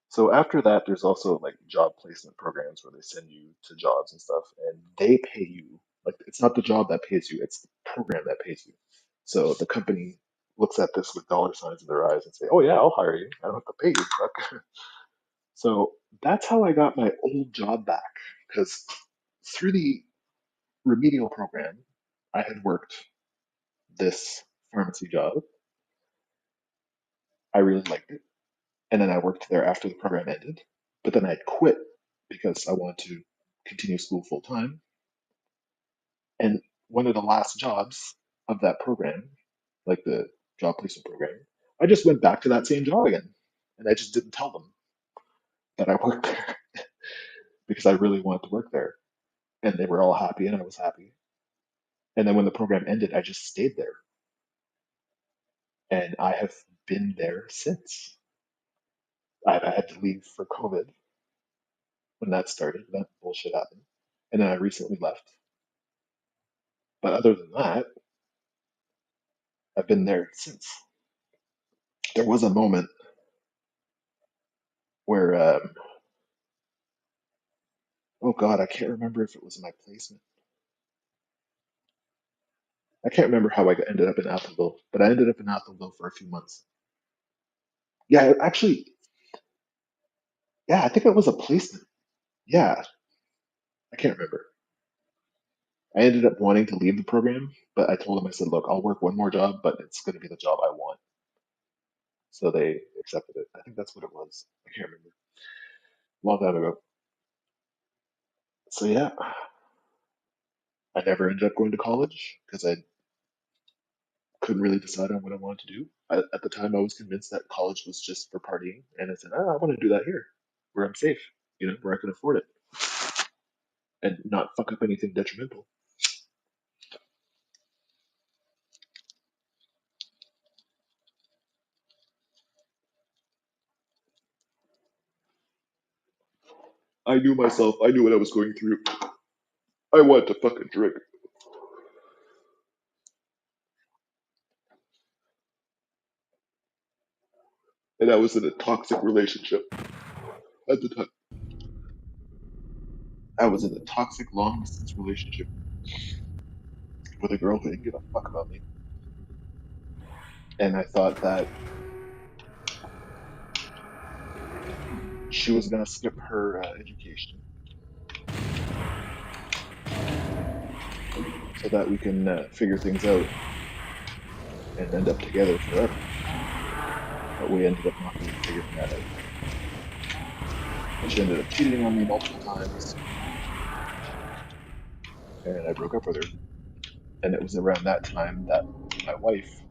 Speaker 1: So after that, there's also like job placement programs where they send you to jobs and stuff, and they pay you. Like it's not the job that pays you, it's the program that pays you. So the company looks at this with dollar signs in their eyes and say, "Oh yeah, I'll hire you. I don't have to pay you." Fuck. So that's how I got my old job back because through the remedial program, I had worked this pharmacy job. I really liked it. And then I worked there after the program ended. But then I quit because I wanted to continue school full time. And one of the last jobs of that program, like the job placement program, I just went back to that same job again. And I just didn't tell them that I worked there because I really wanted to work there. And they were all happy and I was happy. And then when the program ended, I just stayed there. And I have been there since. I had to leave for COVID when that started. That bullshit happened. And then I recently left. But other than that, I've been there since. There was a moment where, oh God, I can't remember if it was my placement. I can't remember how I ended up in Atholville, but I ended up in Atholville for a few months. Yeah, actually, yeah, I think it was a placement. Yeah, I can't remember. I ended up wanting to leave the program, but I told them, I said, look, I'll work one more job, but it's going to be the job I want. So they accepted it. I think that's what it was. I can't remember. Long time ago. So yeah, I never ended up going to college because I couldn't really decide on what I wanted to do. At the time, I was convinced that college was just for partying, and I said, oh, I want to do that here, where I'm safe, you know, where I can afford it and not fuck up anything detrimental. I knew myself. I knew what I was going through. I wanted to fucking drink, and I was in a toxic relationship at the time. I was in a toxic long distance relationship with a girl who didn't give a fuck about me, and I thought that she was gonna skip her education so that we can figure things out and end up together forever. But we ended up not really figuring that out. And she ended up cheating on me multiple times, and I broke up with her. And it was around that time that my wife,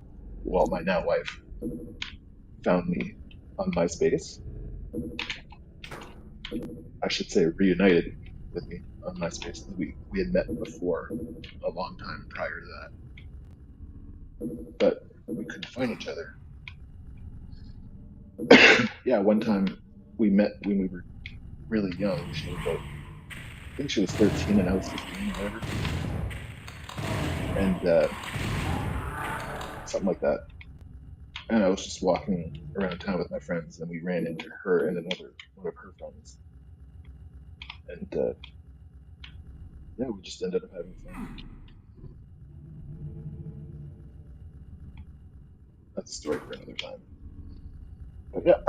Speaker 1: well, my now wife, found me on MySpace. I should say reunited with me on MySpace. We had met before a long time prior to that, but we couldn't find each other. Yeah, one time we met when we were really young. She was about, I think she was 13 and I was 15 or whatever. and something like that. And I was just walking around town with my friends, and we ran into her and another one of her friends, and yeah, we just ended up having fun. That's a story for another time. But yeah,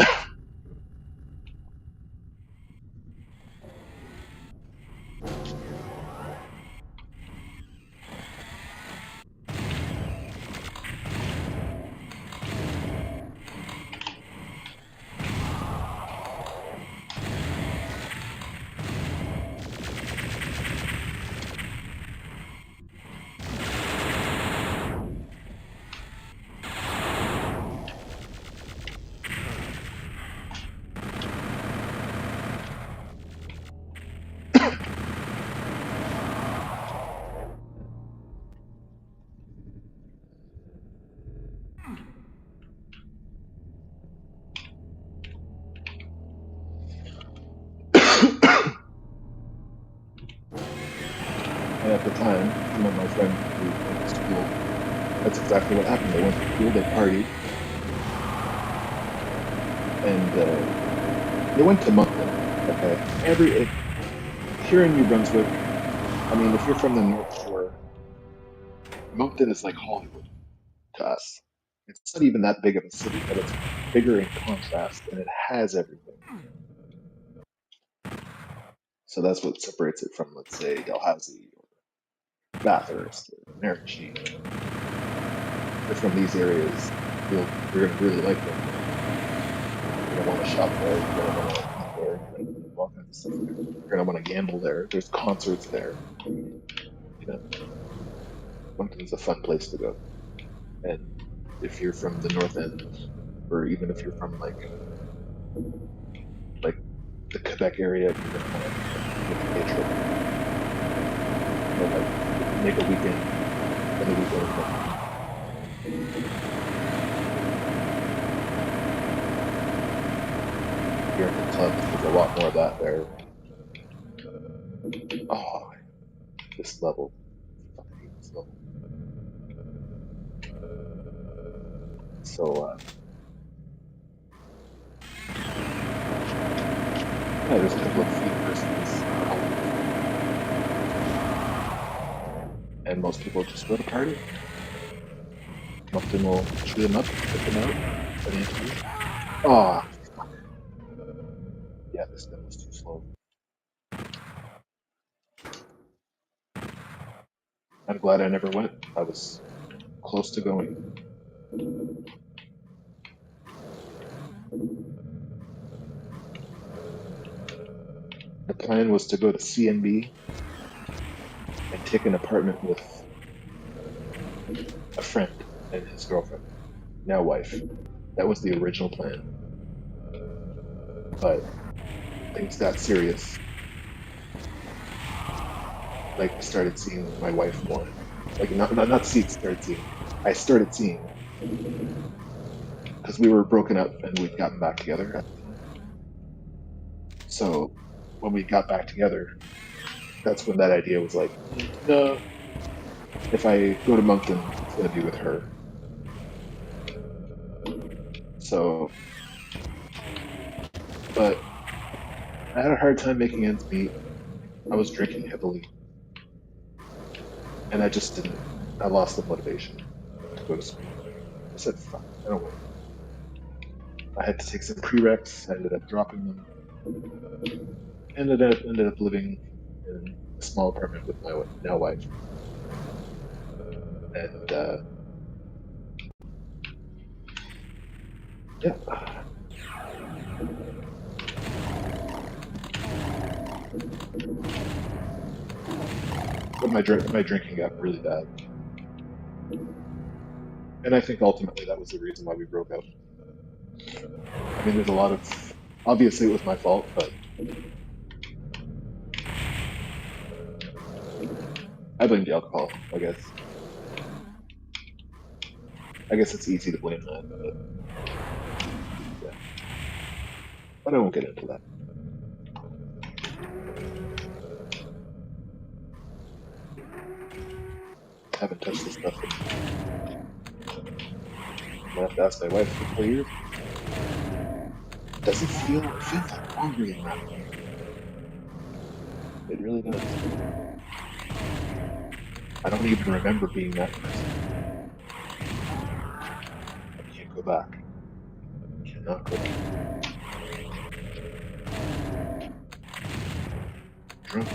Speaker 1: and at the time, some of my friends who went to school, that's exactly what happened. They went to school, they partied, and they went to Moncton. Okay, here in New Brunswick, I mean, if you're from the North Shore, Moncton is like Hollywood to us. It's not even that big of a city, but it's bigger in contrast, and it has everything. So that's what separates it from, let's say, Dalhousie or Bathurst or Miramichi. If you're from these areas, you're going to really like them. You're going to want to shop there. You're going to want to eat there. You're going to do all kinds of stuff there. You're going to want to gamble there. There's concerts there. You know, Moncton's a fun place to go. And if you're from the North End, or even if you're from like the Quebec area, you're going to want to make a day trip. You know, like make a weekend and a weekend of Moncton. Here in the clubs, there's a lot more of that there. Oh, this level. I fucking hate this level. So, yeah, there's a couple of universities, and most people just go to party. Moncton will chew them up, put them out, financially. Oh, fuck. Yeah, this gun was too slow. I'm glad I never went. I was close to going. The plan was to go to CNB and take an apartment with a friend and his girlfriend, now wife. That was the original plan. But things got serious. Like, I started seeing my wife more. Like, not see, started seeing. I started seeing because we were broken up and we'd gotten back together at the time. So when we got back together, that's when that idea was like, no, if I go to Moncton, it's going to be with her. So, but I had a hard time making ends meet. I was drinking heavily, and I just didn't. I lost the motivation to go to school. I said, "Fuck, I don't want." I had to take some prereqs. I ended up dropping them. Ended up living in a small apartment with my now wife, and yeah. But my drinking got really bad, and I think ultimately that was the reason why we broke up. I mean, there's a lot of obviously it was my fault, but I blame the alcohol. I guess it's easy to blame that, but yeah. But I won't get into that. haven't touched this stuff in, I'm gonna have to ask my wife, 4 years. Doesn't feel, it feels like longer than that. It really does. I don't even remember being that person. I can't go back. Cannot go back. Drunk.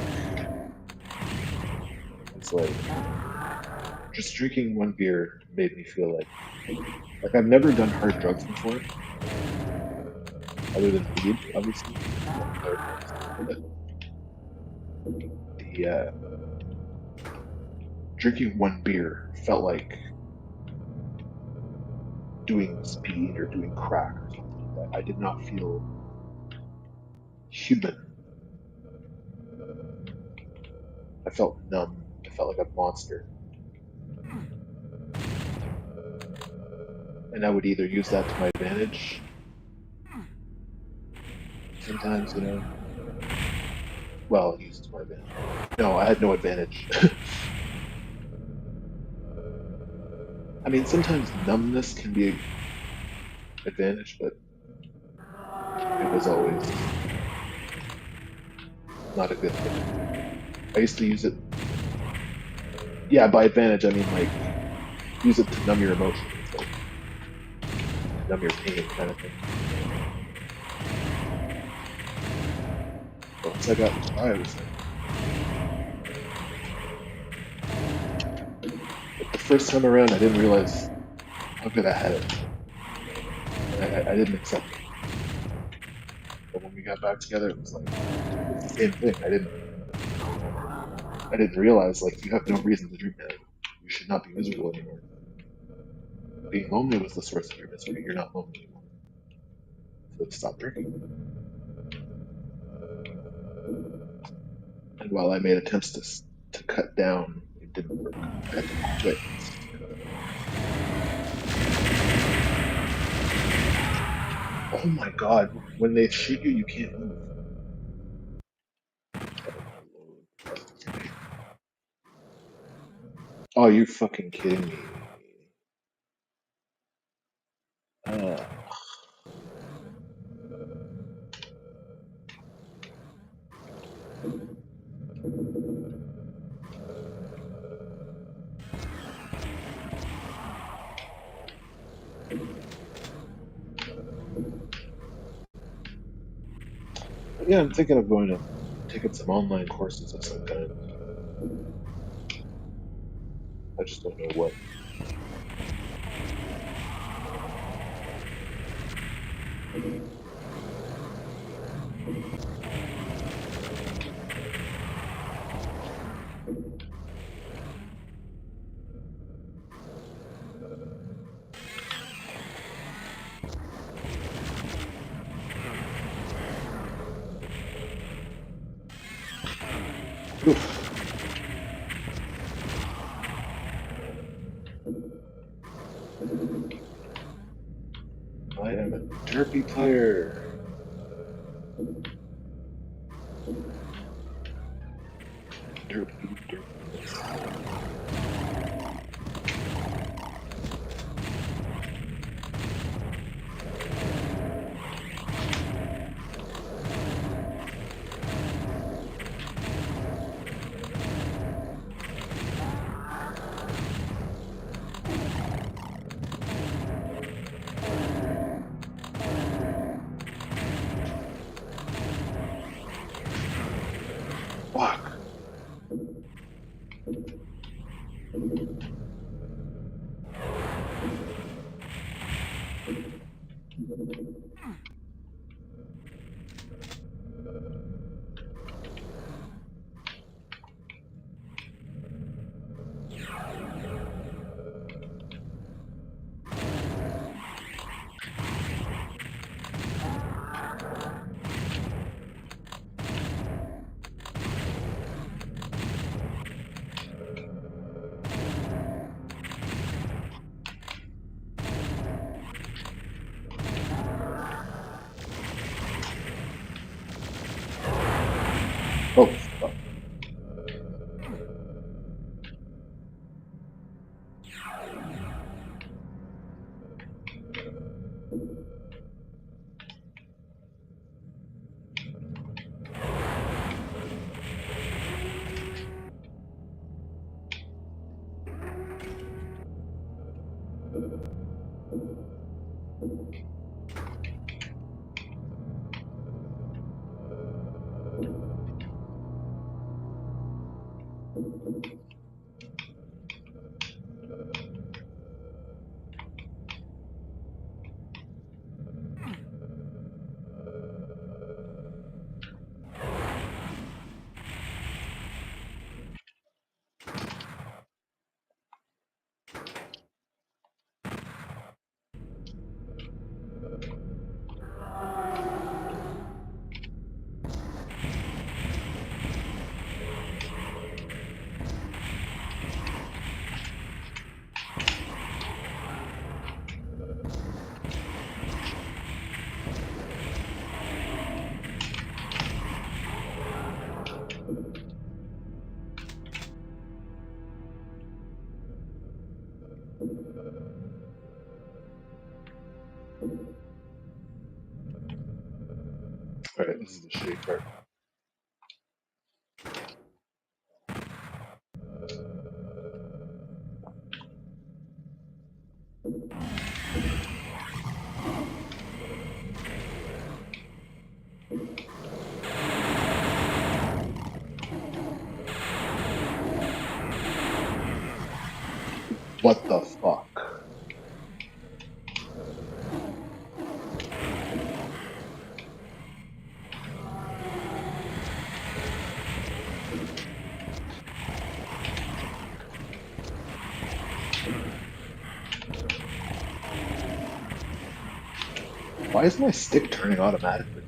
Speaker 1: It's like just drinking one beer made me feel like I've never done hard drugs before, other than weed, obviously. But the drinking one beer felt like doing speed or doing crack or something like that. I did not feel human. I felt numb. I felt like a monster. And I would either use that to my advantage. Sometimes, well, use it to my advantage. No, I had no advantage. I mean, sometimes numbness can be an advantage, but it was always not a good thing. I used to use it. Yeah, by advantage, I mean like use it to numb your emotions, like numb your pain, kind of thing. But once I got high, I was like, the first time around, I didn't realize how good I had it. And I didn't accept it. But when we got back together, it was like it's the same thing. I didn't realize like you have no reason to drink now. You should not be miserable anymore. Being lonely was the source of your misery. You're not lonely anymore. So stop drinking. And while I made attempts to cut down, it didn't work. I had to quit. Oh my god, when they shoot you, you can't move. Oh, you fucking kidding me. Uh, yeah, I'm thinking of going to take up some online courses of some kind. I just don't know what. Oof. I am a derpy player. Derpy, derpy. Fuck. Alright, this is the shitty part. What the fuck? Why is my stick turning automatically?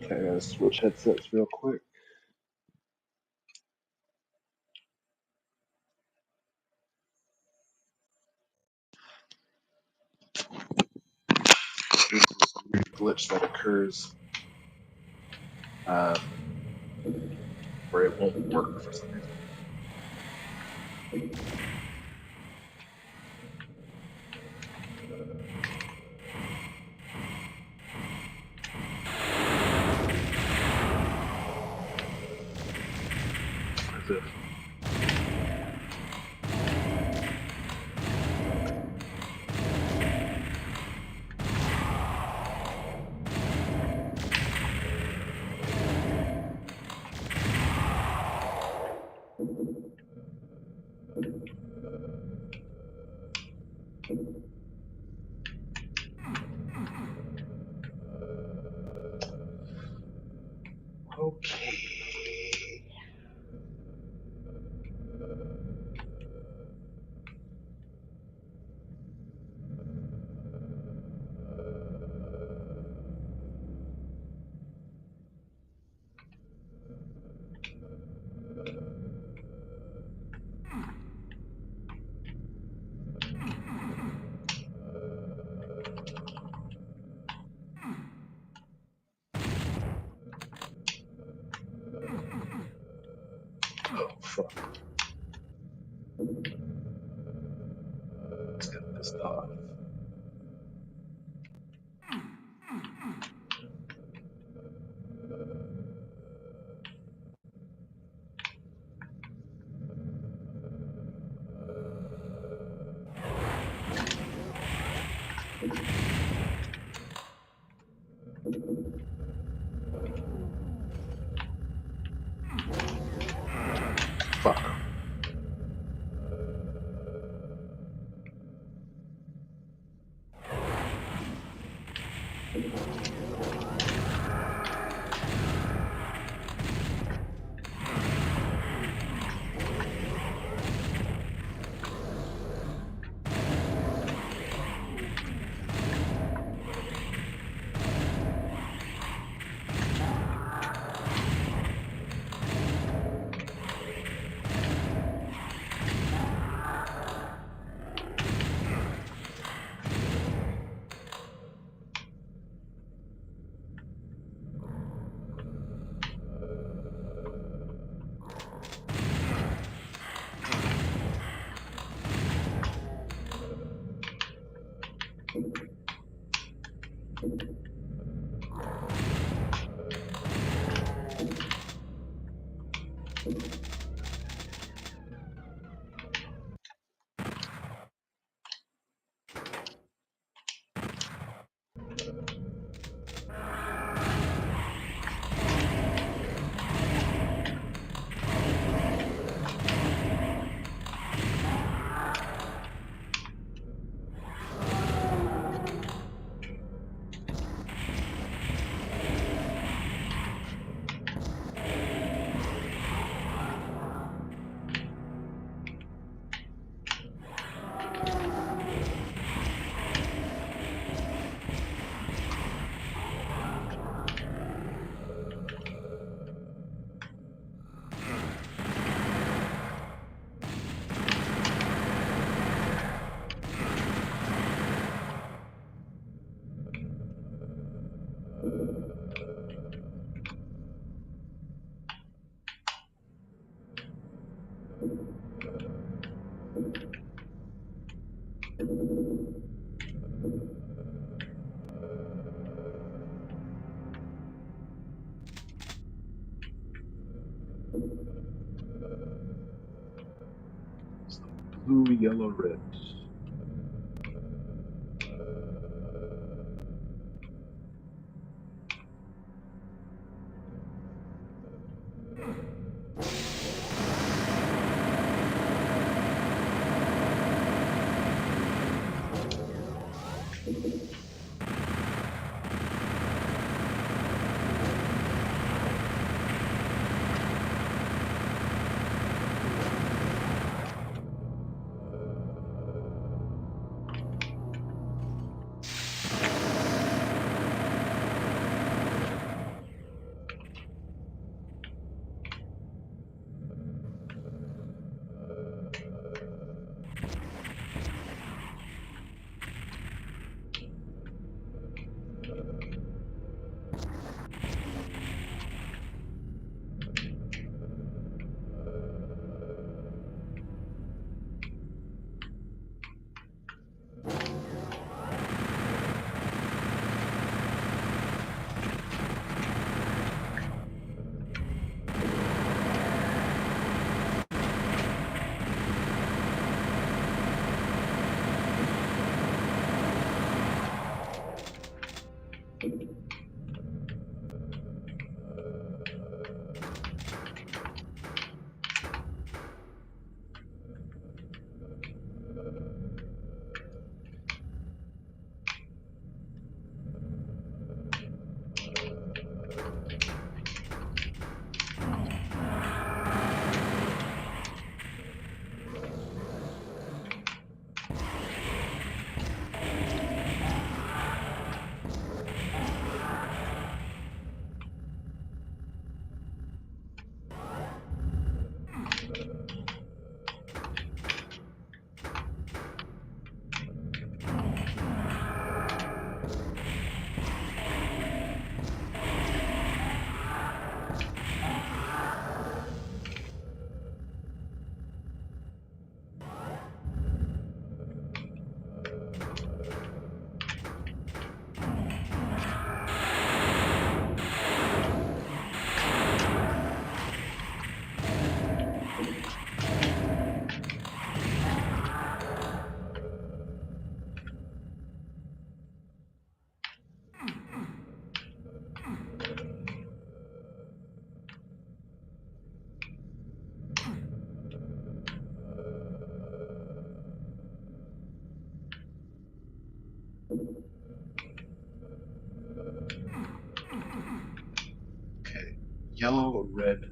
Speaker 1: Okay, I gotta switch headsets real quick. There's this weird glitch that occurs where it won't work for some reason. As if okay. Oh fuck. Let's get this off. Fuck. blue, yellow, red. Okay, yellow or red?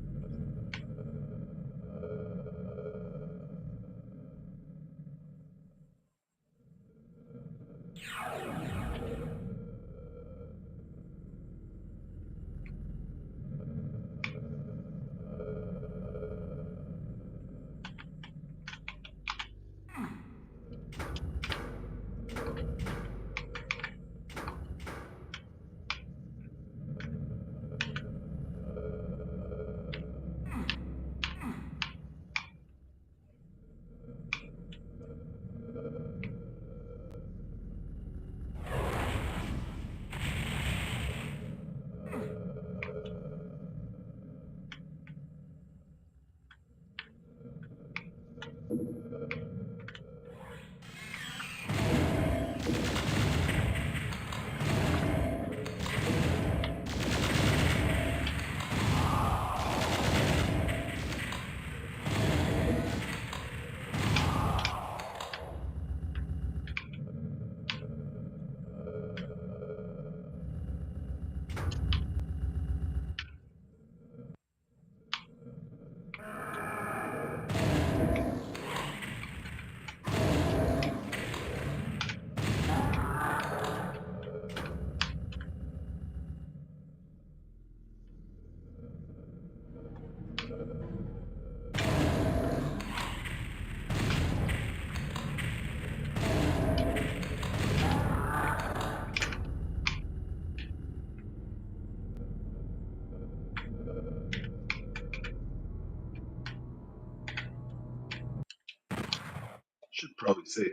Speaker 1: Should probably save.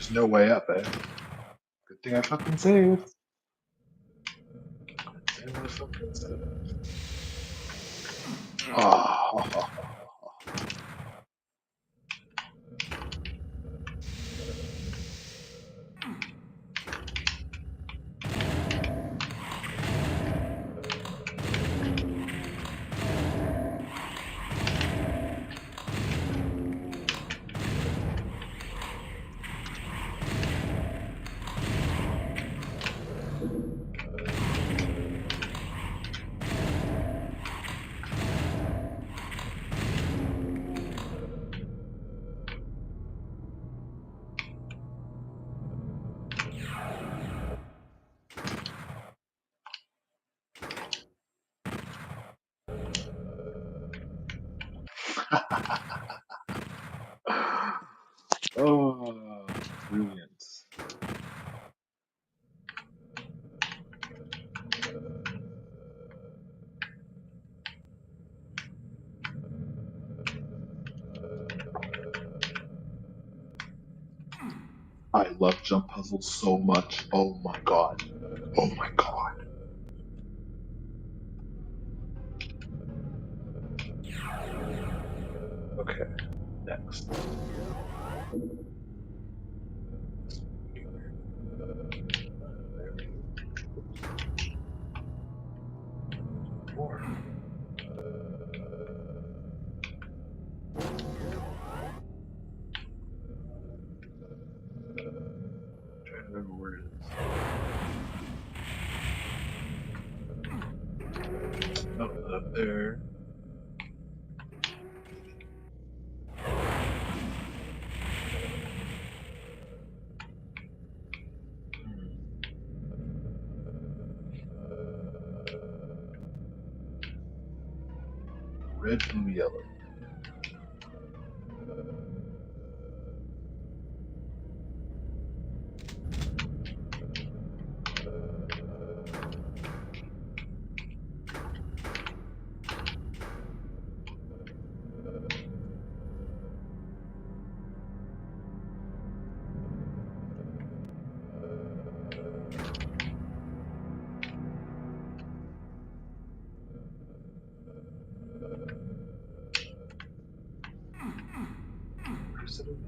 Speaker 1: There's no way up, eh? Good thing I fucking saved. Good thing I fucking saved. Oh. Oh, brilliant. I love jump puzzles so much. Oh my god. Oh my god. Okay, next. More. Trying to remember where it is. Oh, up there. Red, blue, yellow. Where's it in?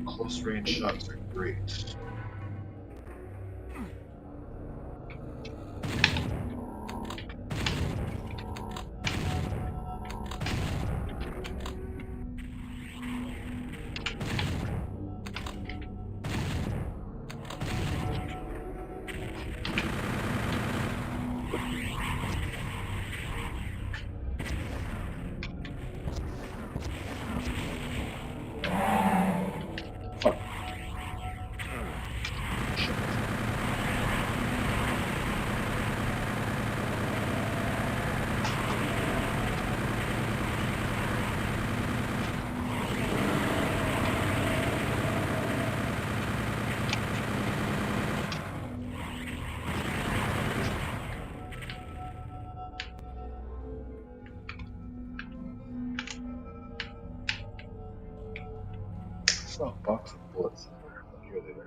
Speaker 1: Close range shots are great. Fuck. I saw a box of bullets somewhere. Oh, here they are.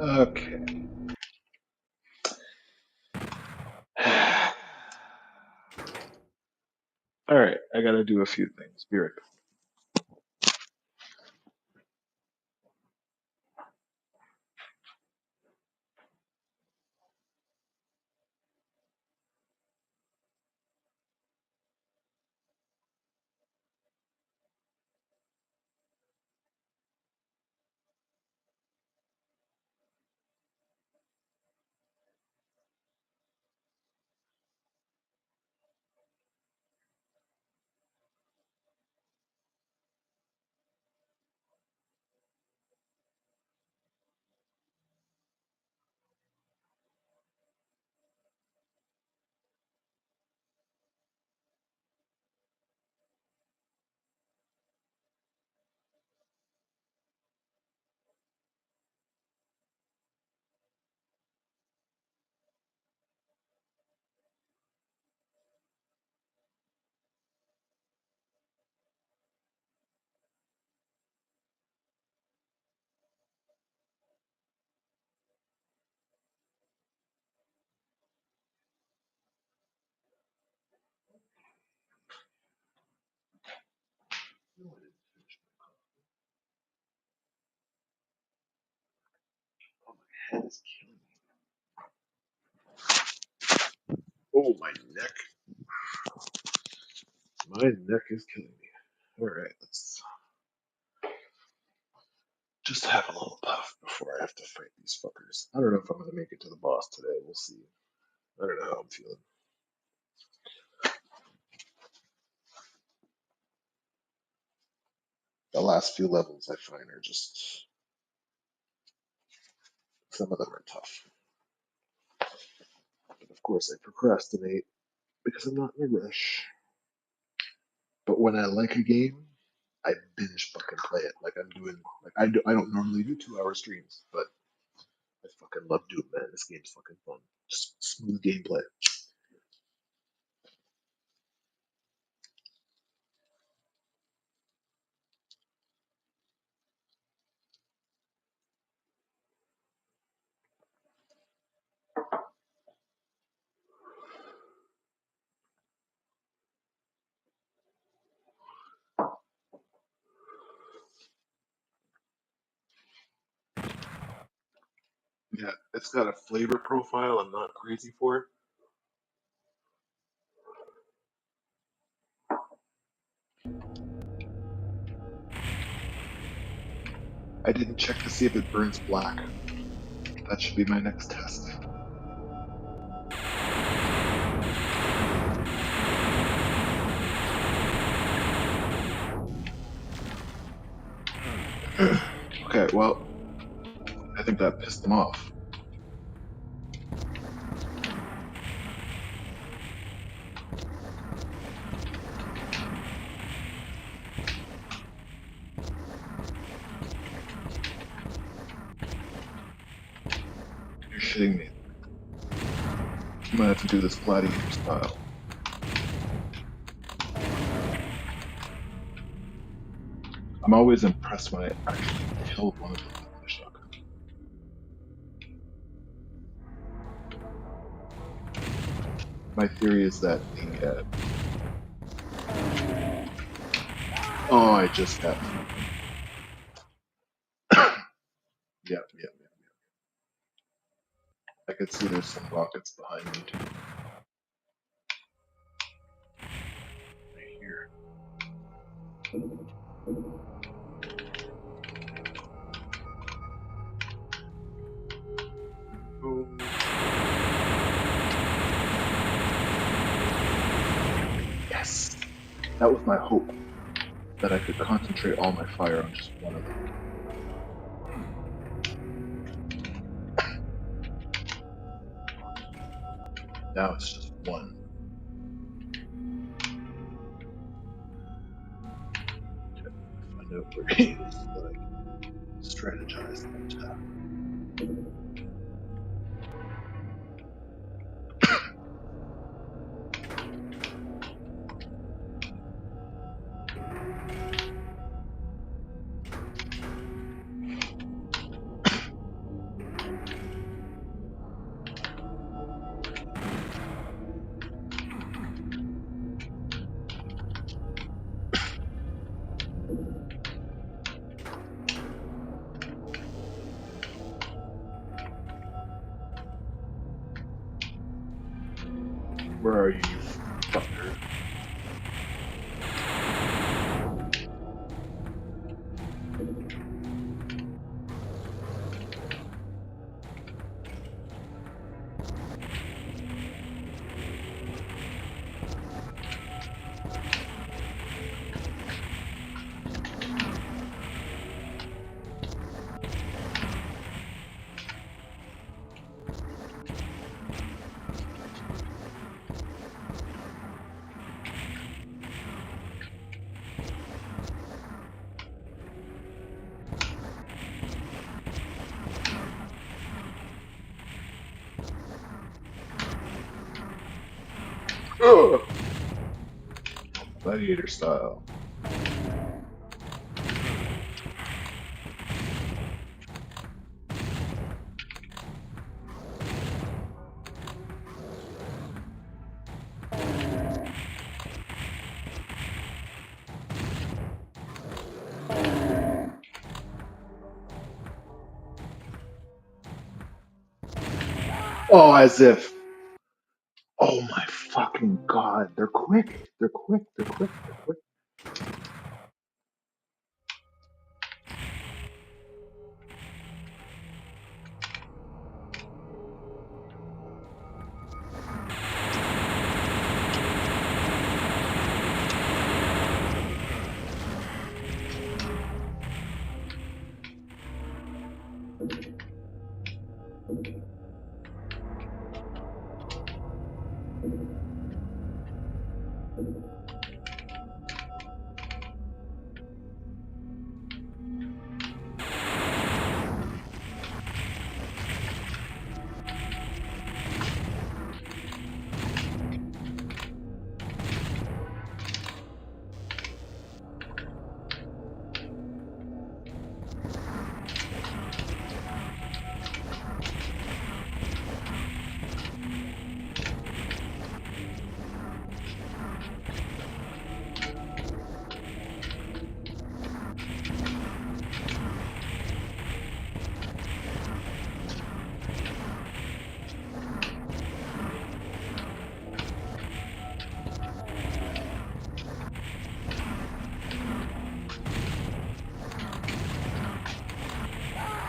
Speaker 1: Ah, okay. All right, I gotta do a few things. Be right back. No, I didn't finish my coffee. Oh, my head is killing me. Oh, my neck. My neck is killing me. All right, let's just have a little puff before I have to fight these fuckers. I don't know if I'm gonna make it to the boss today. We'll see. I don't know how I'm feeling. The last few levels I find are just, some of them are tough. But of course, I procrastinate because I'm not in a rush. But when I like a game, I binge fucking play it. Like I'm doing, like I don't normally do 2 hour streams, but I fucking love Doom, man. This game's fucking fun. Just smooth gameplay. Yeah, it's got a flavor profile I'm not crazy for. I didn't check to see if it burns black. That should be my next test. Okay, well, I think that pissed them off. You're shitting me. I'm gonna have to do this gladiator style. I'm always impressed when I actually kill one of them with my shotgun. My theory is that the oh, I just got fucking yeah, yeah, yeah. I could see there's some rockets behind me too. Right here. Oh. Yes! That was my hope, that I could concentrate all my fire on just one of them. Now it's just one. Find out where he is so that I can strategize and attack. Where are you, you fucker? Ugh! Gladiator style. Oh, as if. Oh my fucking god. They're quick. They're quick. They're quick. They're quick.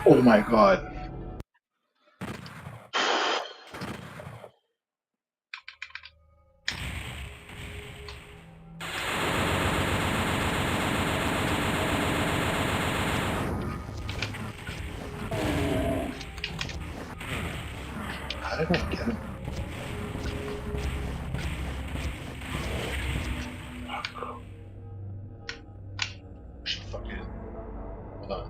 Speaker 1: Oh my god. How did I get him? Fucking. Hold on.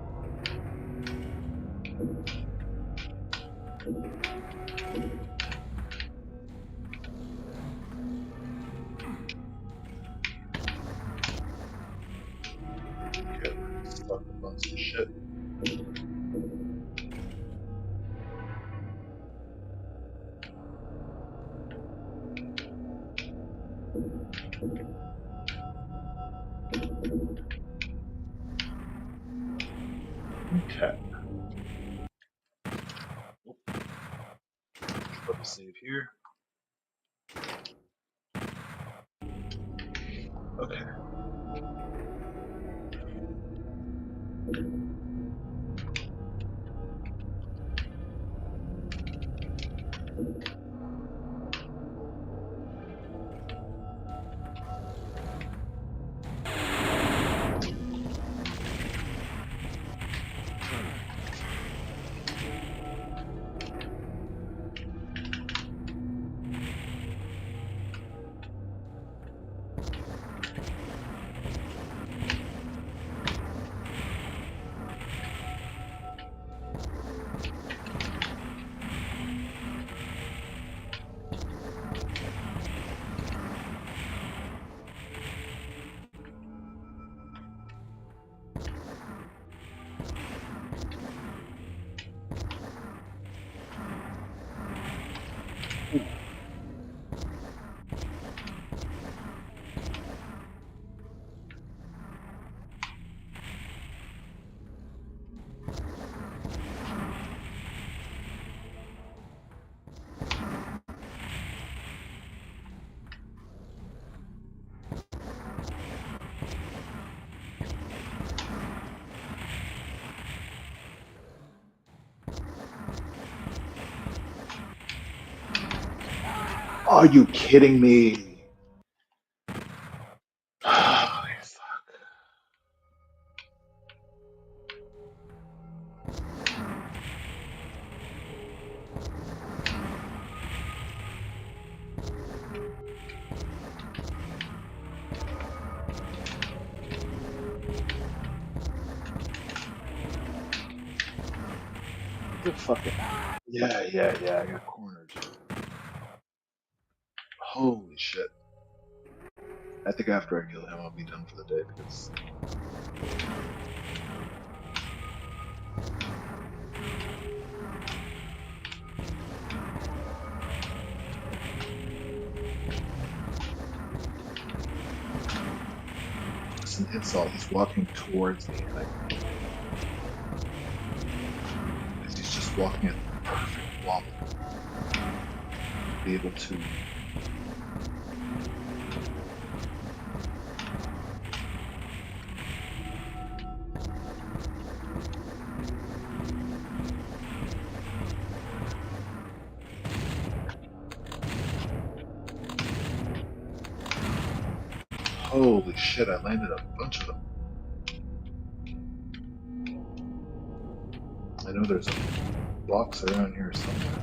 Speaker 1: Okay, stuck on some shit. Okay. here. Okay. Are you kidding me? Holy fuck. The fucking. Yeah, I got cornered. Holy shit. I think after I kill him, I'll be done for the day because. It's an insult. He's walking towards me, and he's just walking at the perfect wall. Be able to. Holy shit, I landed a bunch of them. I know there's blocks around here somewhere.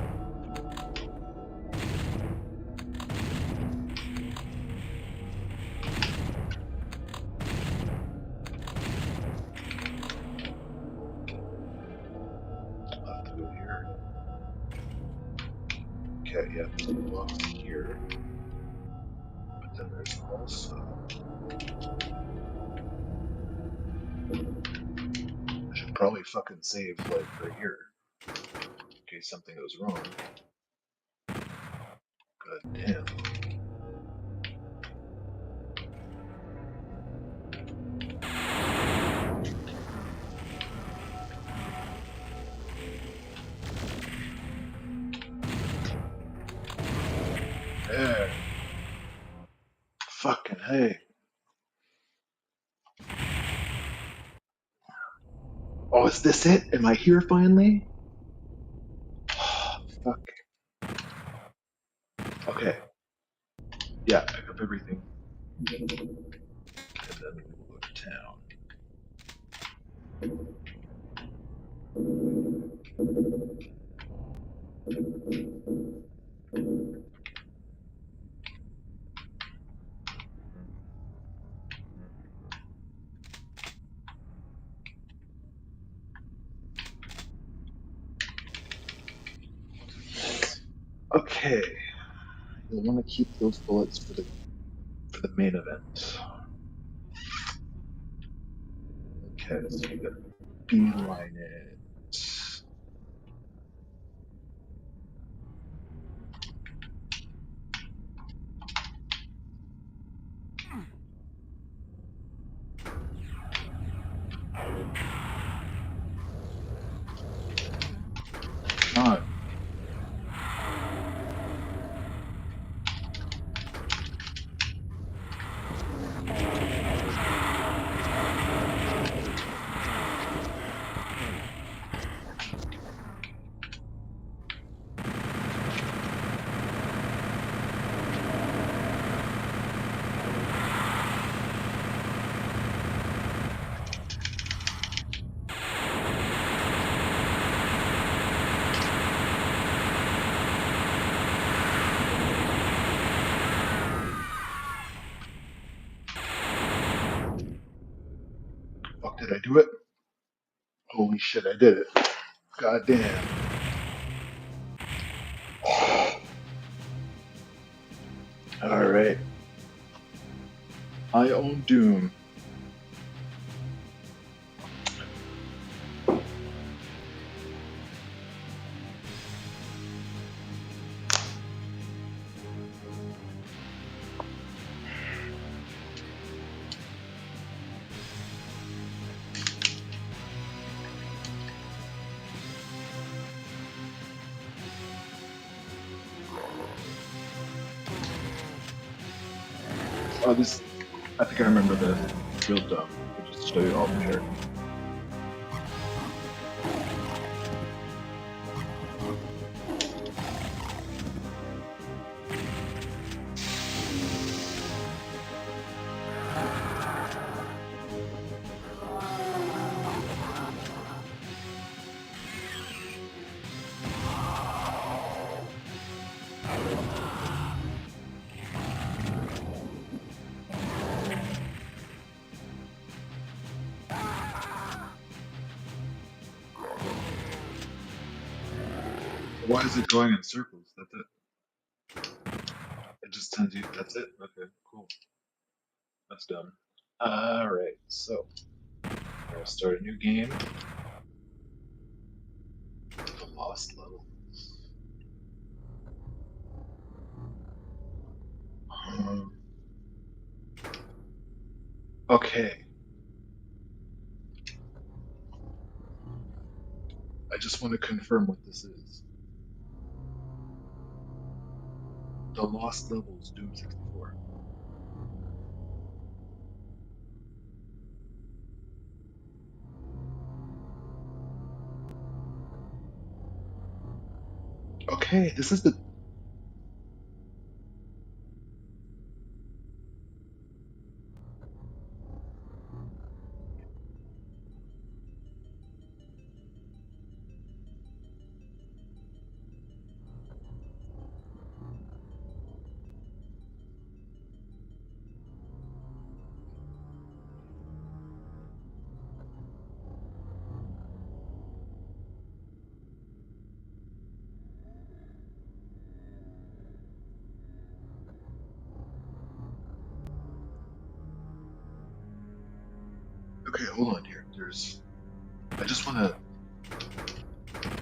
Speaker 1: I'll have to go here. Okay, yeah, there's a block here. But then there's also. I should probably fucking save, like, right here. In case something goes wrong. God damn. There. Fucking hey. Oh, is this it? Am I here finally? Fuck. Okay. Yeah, pick up everything. And then we'll go to town. Okay. You'll want to keep those bullets for the main event. Okay, so we gotta beeline it. Come on. Fuck, did I do it? Holy shit, I did it. God damn. Alright. I own Doom. Oh, this. I think I remember this. It's real dumb. I'll just show you all the characters. Why is it going in circles? That's it. It just tells you that's it? Okay, cool. That's dumb. Alright, so I'll start a new game. The Lost Level. Um, okay. I just want to confirm what this is. The Lost Levels Doom 64. Okay, this is the. Okay, hold on here. There's. I just want to.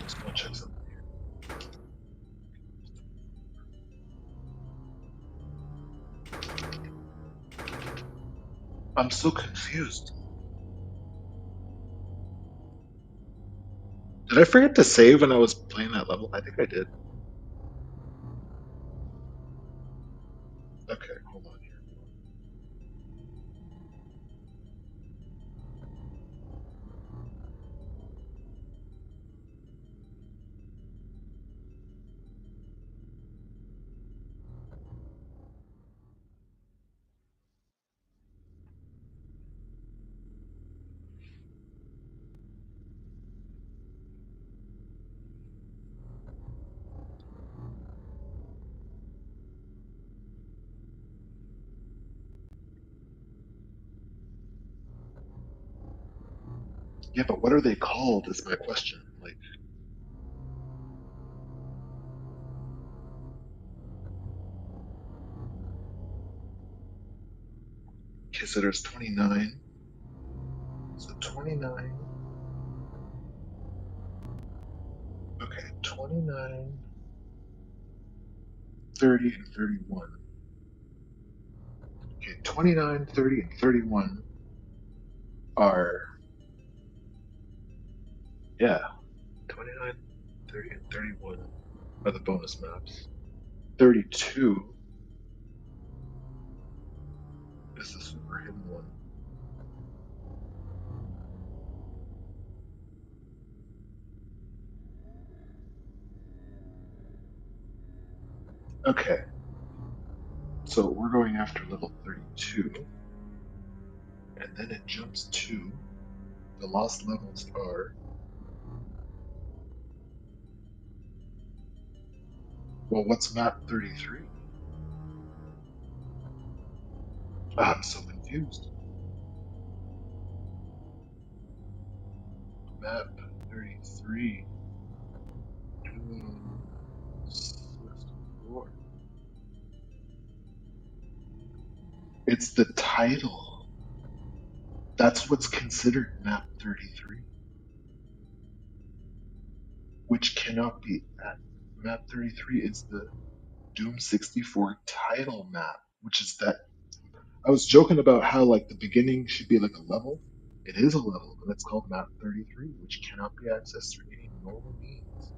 Speaker 1: Just want to check something here. I'm so confused. Did I forget to save when I was playing that level? I think I did. Okay, hold on here. Yeah, but what are they called is my question. Like, okay, so there's 29. So 29. Okay, 29, 30, and 31. Okay, 29, 30, and 31 are, yeah, 29, 30, and 31 are the bonus maps. 32 is the super hidden one. Okay, so we're going after level 32, and then it jumps to the lost levels are, well, what's map 33? I'm so confused. Map 33. Doom 64. It's the title. That's what's considered map 33, which cannot be that. Map 33 is the Doom 64 title map, which is that. I was joking about how like the beginning should be like a level. It is a level, and it's called map 33, which cannot be accessed through any normal means.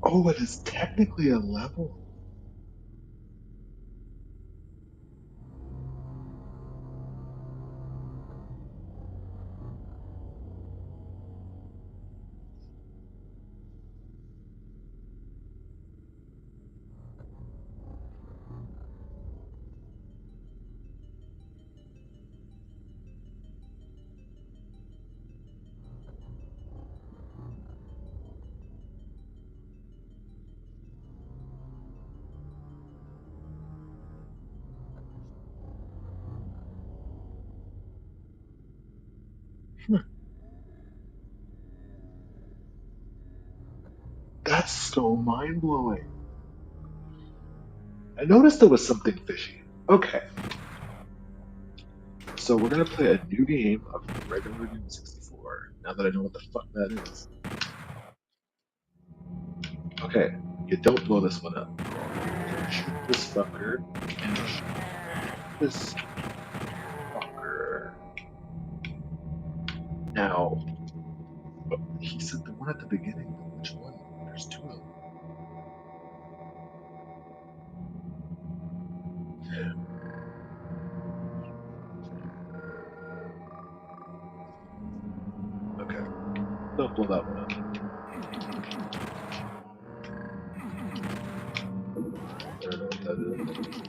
Speaker 1: Oh, it is technically a level. Hmm. That's so mind blowing. I noticed there was something fishy. Okay, so we're gonna play a new game of regular Doom 64. Now that I know what the fuck that is. Okay, you don't blow this one up. Shoot this fucker and shoot this fucker. Now, he said the one at the beginning, but which one? There's two of them. Okay, don't blow that one up. I don't know what that is.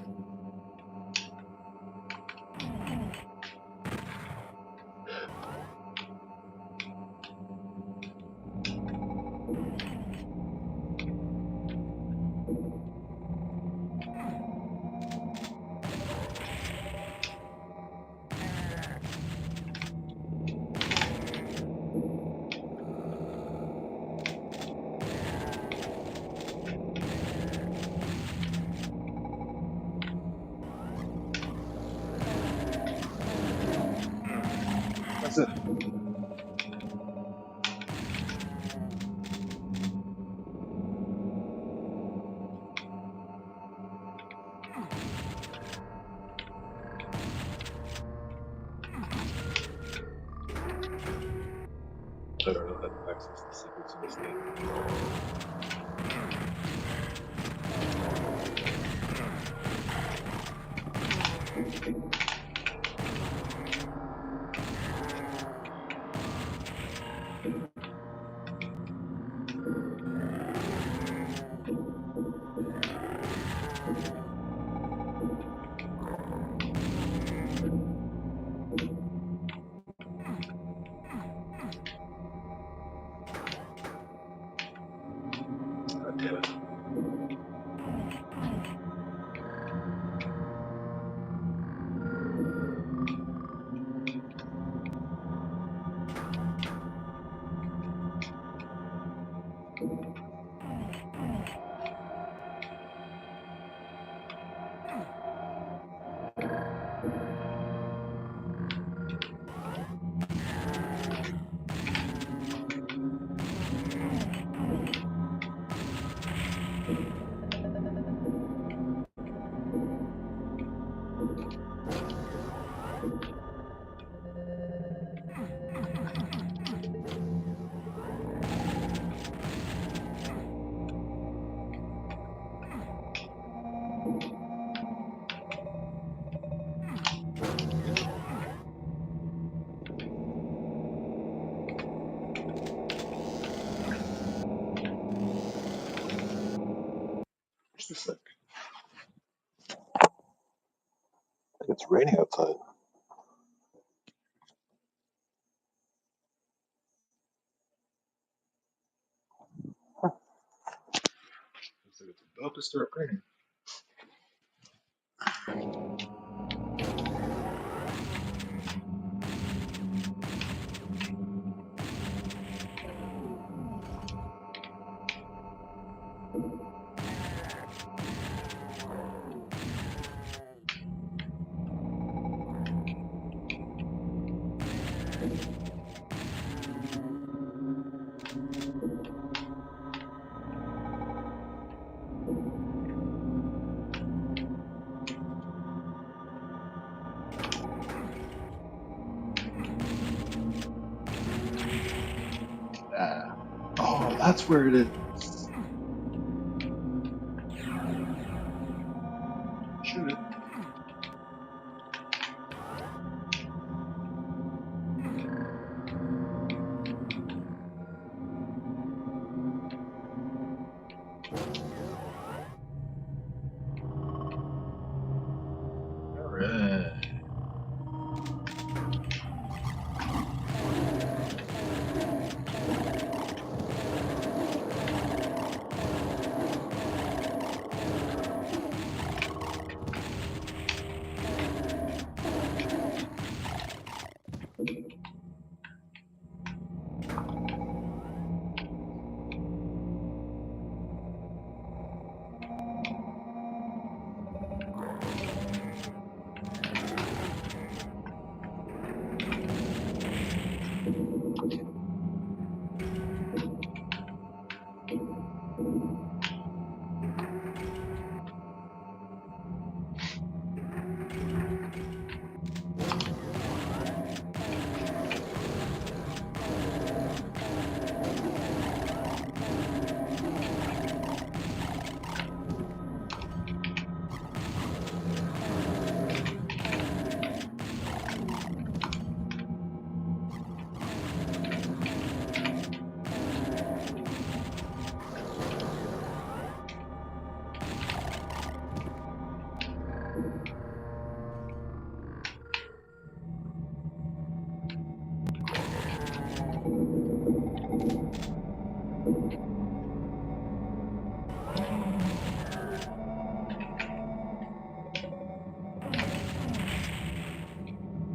Speaker 1: That's it. I don't know how to access the secrets in this game. God damn it. What's this thing? I think it's raining outside. About to start raining. Oh, that's where it is. Shoot it. Alright.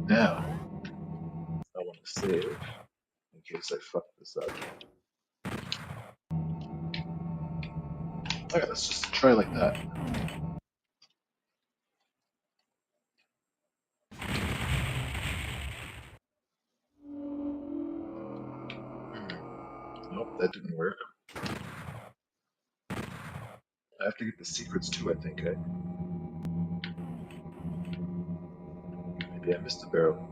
Speaker 1: Now, I want to save in case I fuck this up. Okay, let's just try like that. Nope, that didn't work. I have to get the secrets too, I think, eh? Maybe I missed the barrel.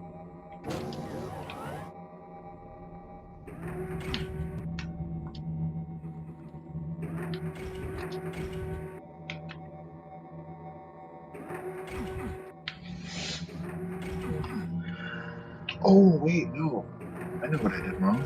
Speaker 1: Oh, wait, no. I know what I did wrong.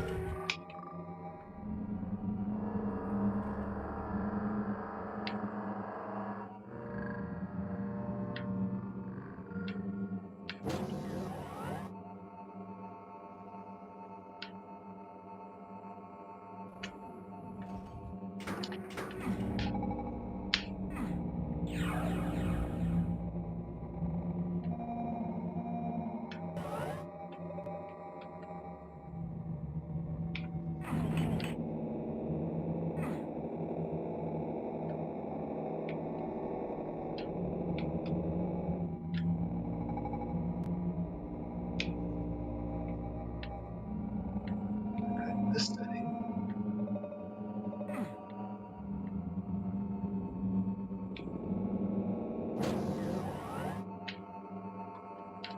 Speaker 1: I missed any.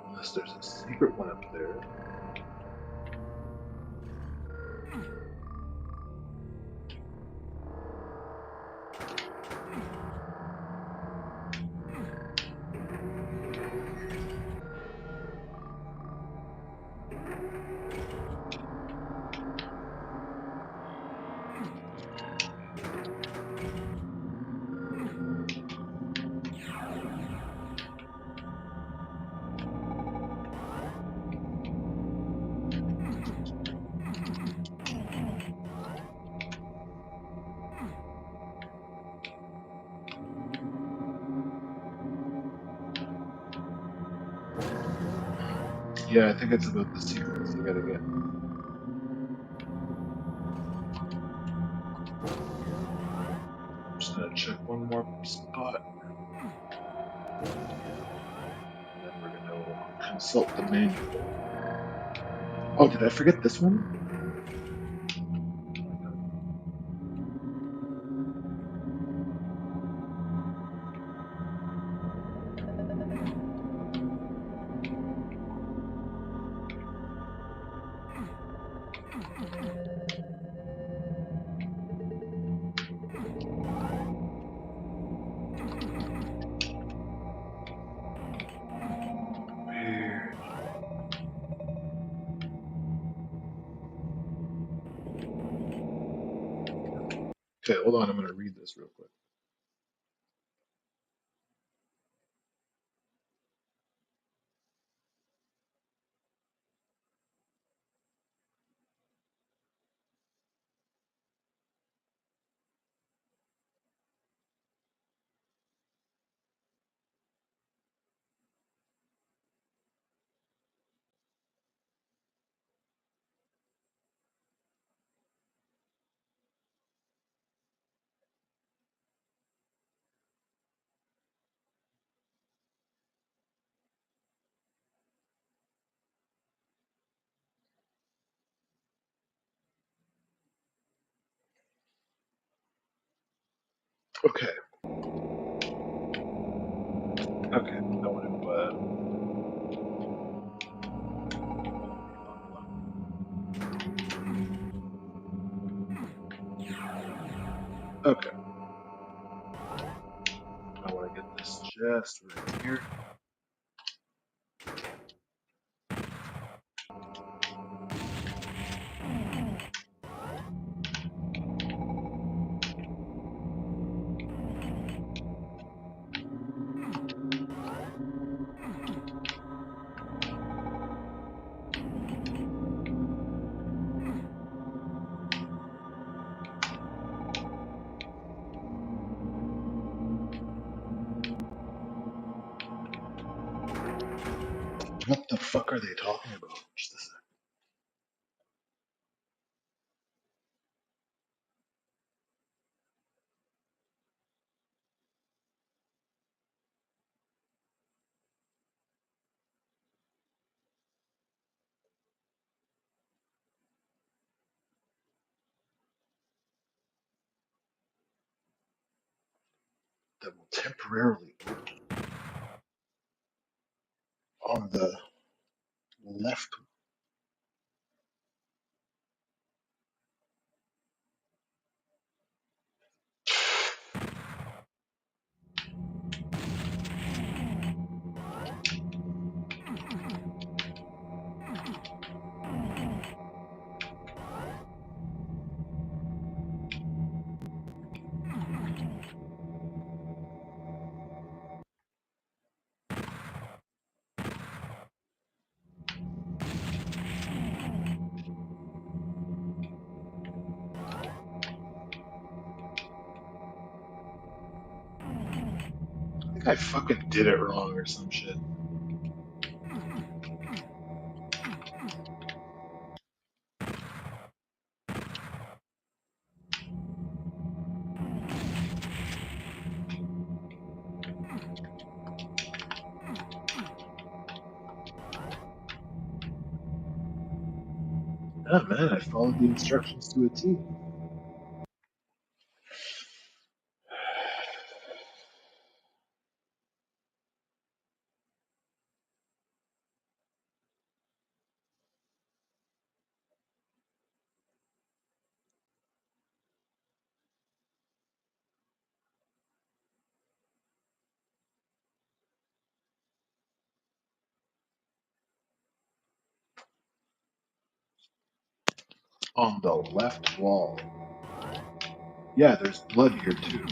Speaker 1: Unless there's a secret one up there. Yeah, I think it's about the secrets you gotta get. I'm just gonna check one more spot, and then we're gonna consult the manual. Oh, did I forget this one? Weird. Okay, hold on. I'm gonna read this real quick. Okay. Okay. I want to. Okay. I want to get this just right here. What the fuck are they talking about? Just a sec. That will temporarily open on the left. I think I fucking did it wrong or some shit. Oh man, I followed the instructions to a T. On the left wall. Yeah, there's blood here too.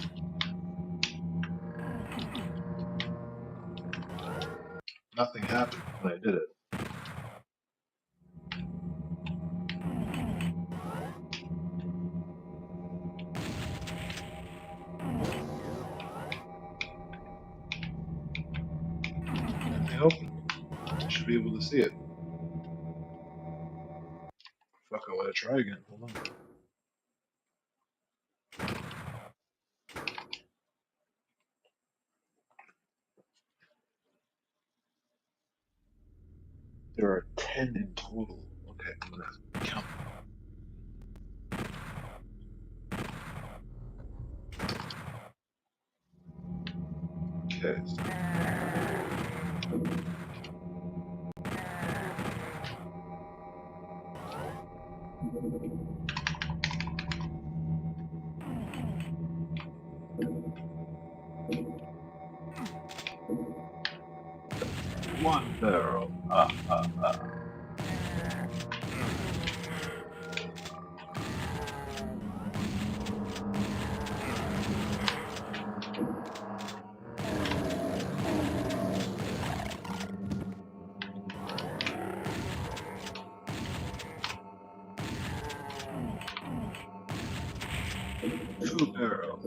Speaker 1: Nothing happened when I did it. Nothing open. You should be able to see it. Fuck, I want to try again. Hold on. There are 10 in total. Okay, I'm gonna count. Okay. 1 barrel. 2 barrel.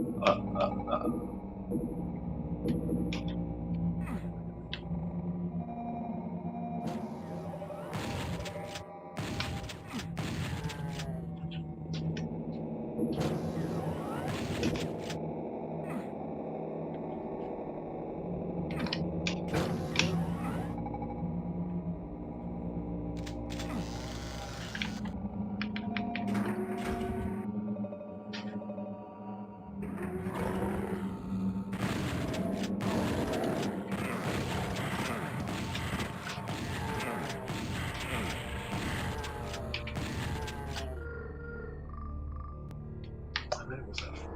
Speaker 1: How many was that for?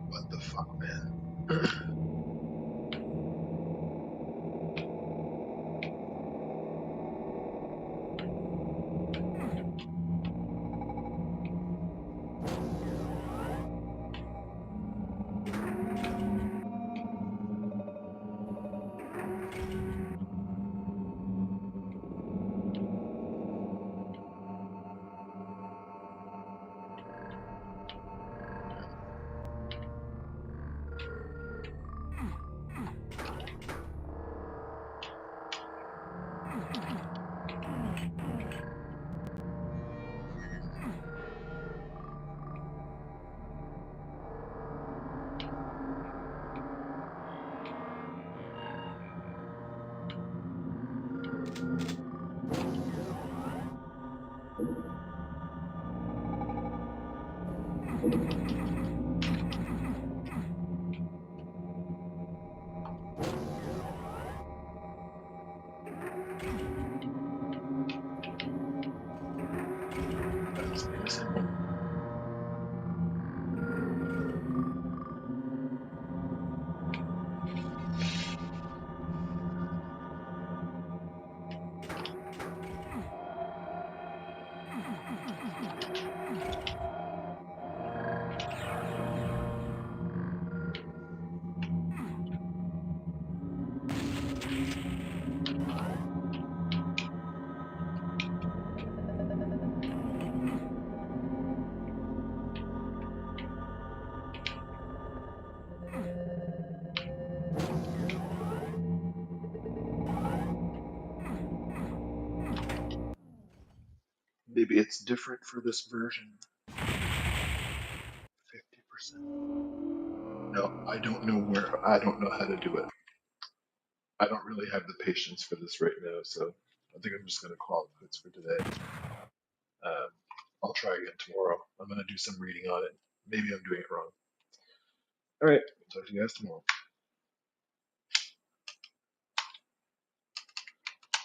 Speaker 1: What the fuck, man? That's innocent. Maybe it's different for this version. 50%. No, I don't know where, I don't know how to do it. I don't really have the patience for this right now, so I think I'm just going to call it quits for today. Um, I'll try again tomorrow. I'm going to do some reading on it. Maybe I'm doing it wrong. All right, talk to you guys tomorrow.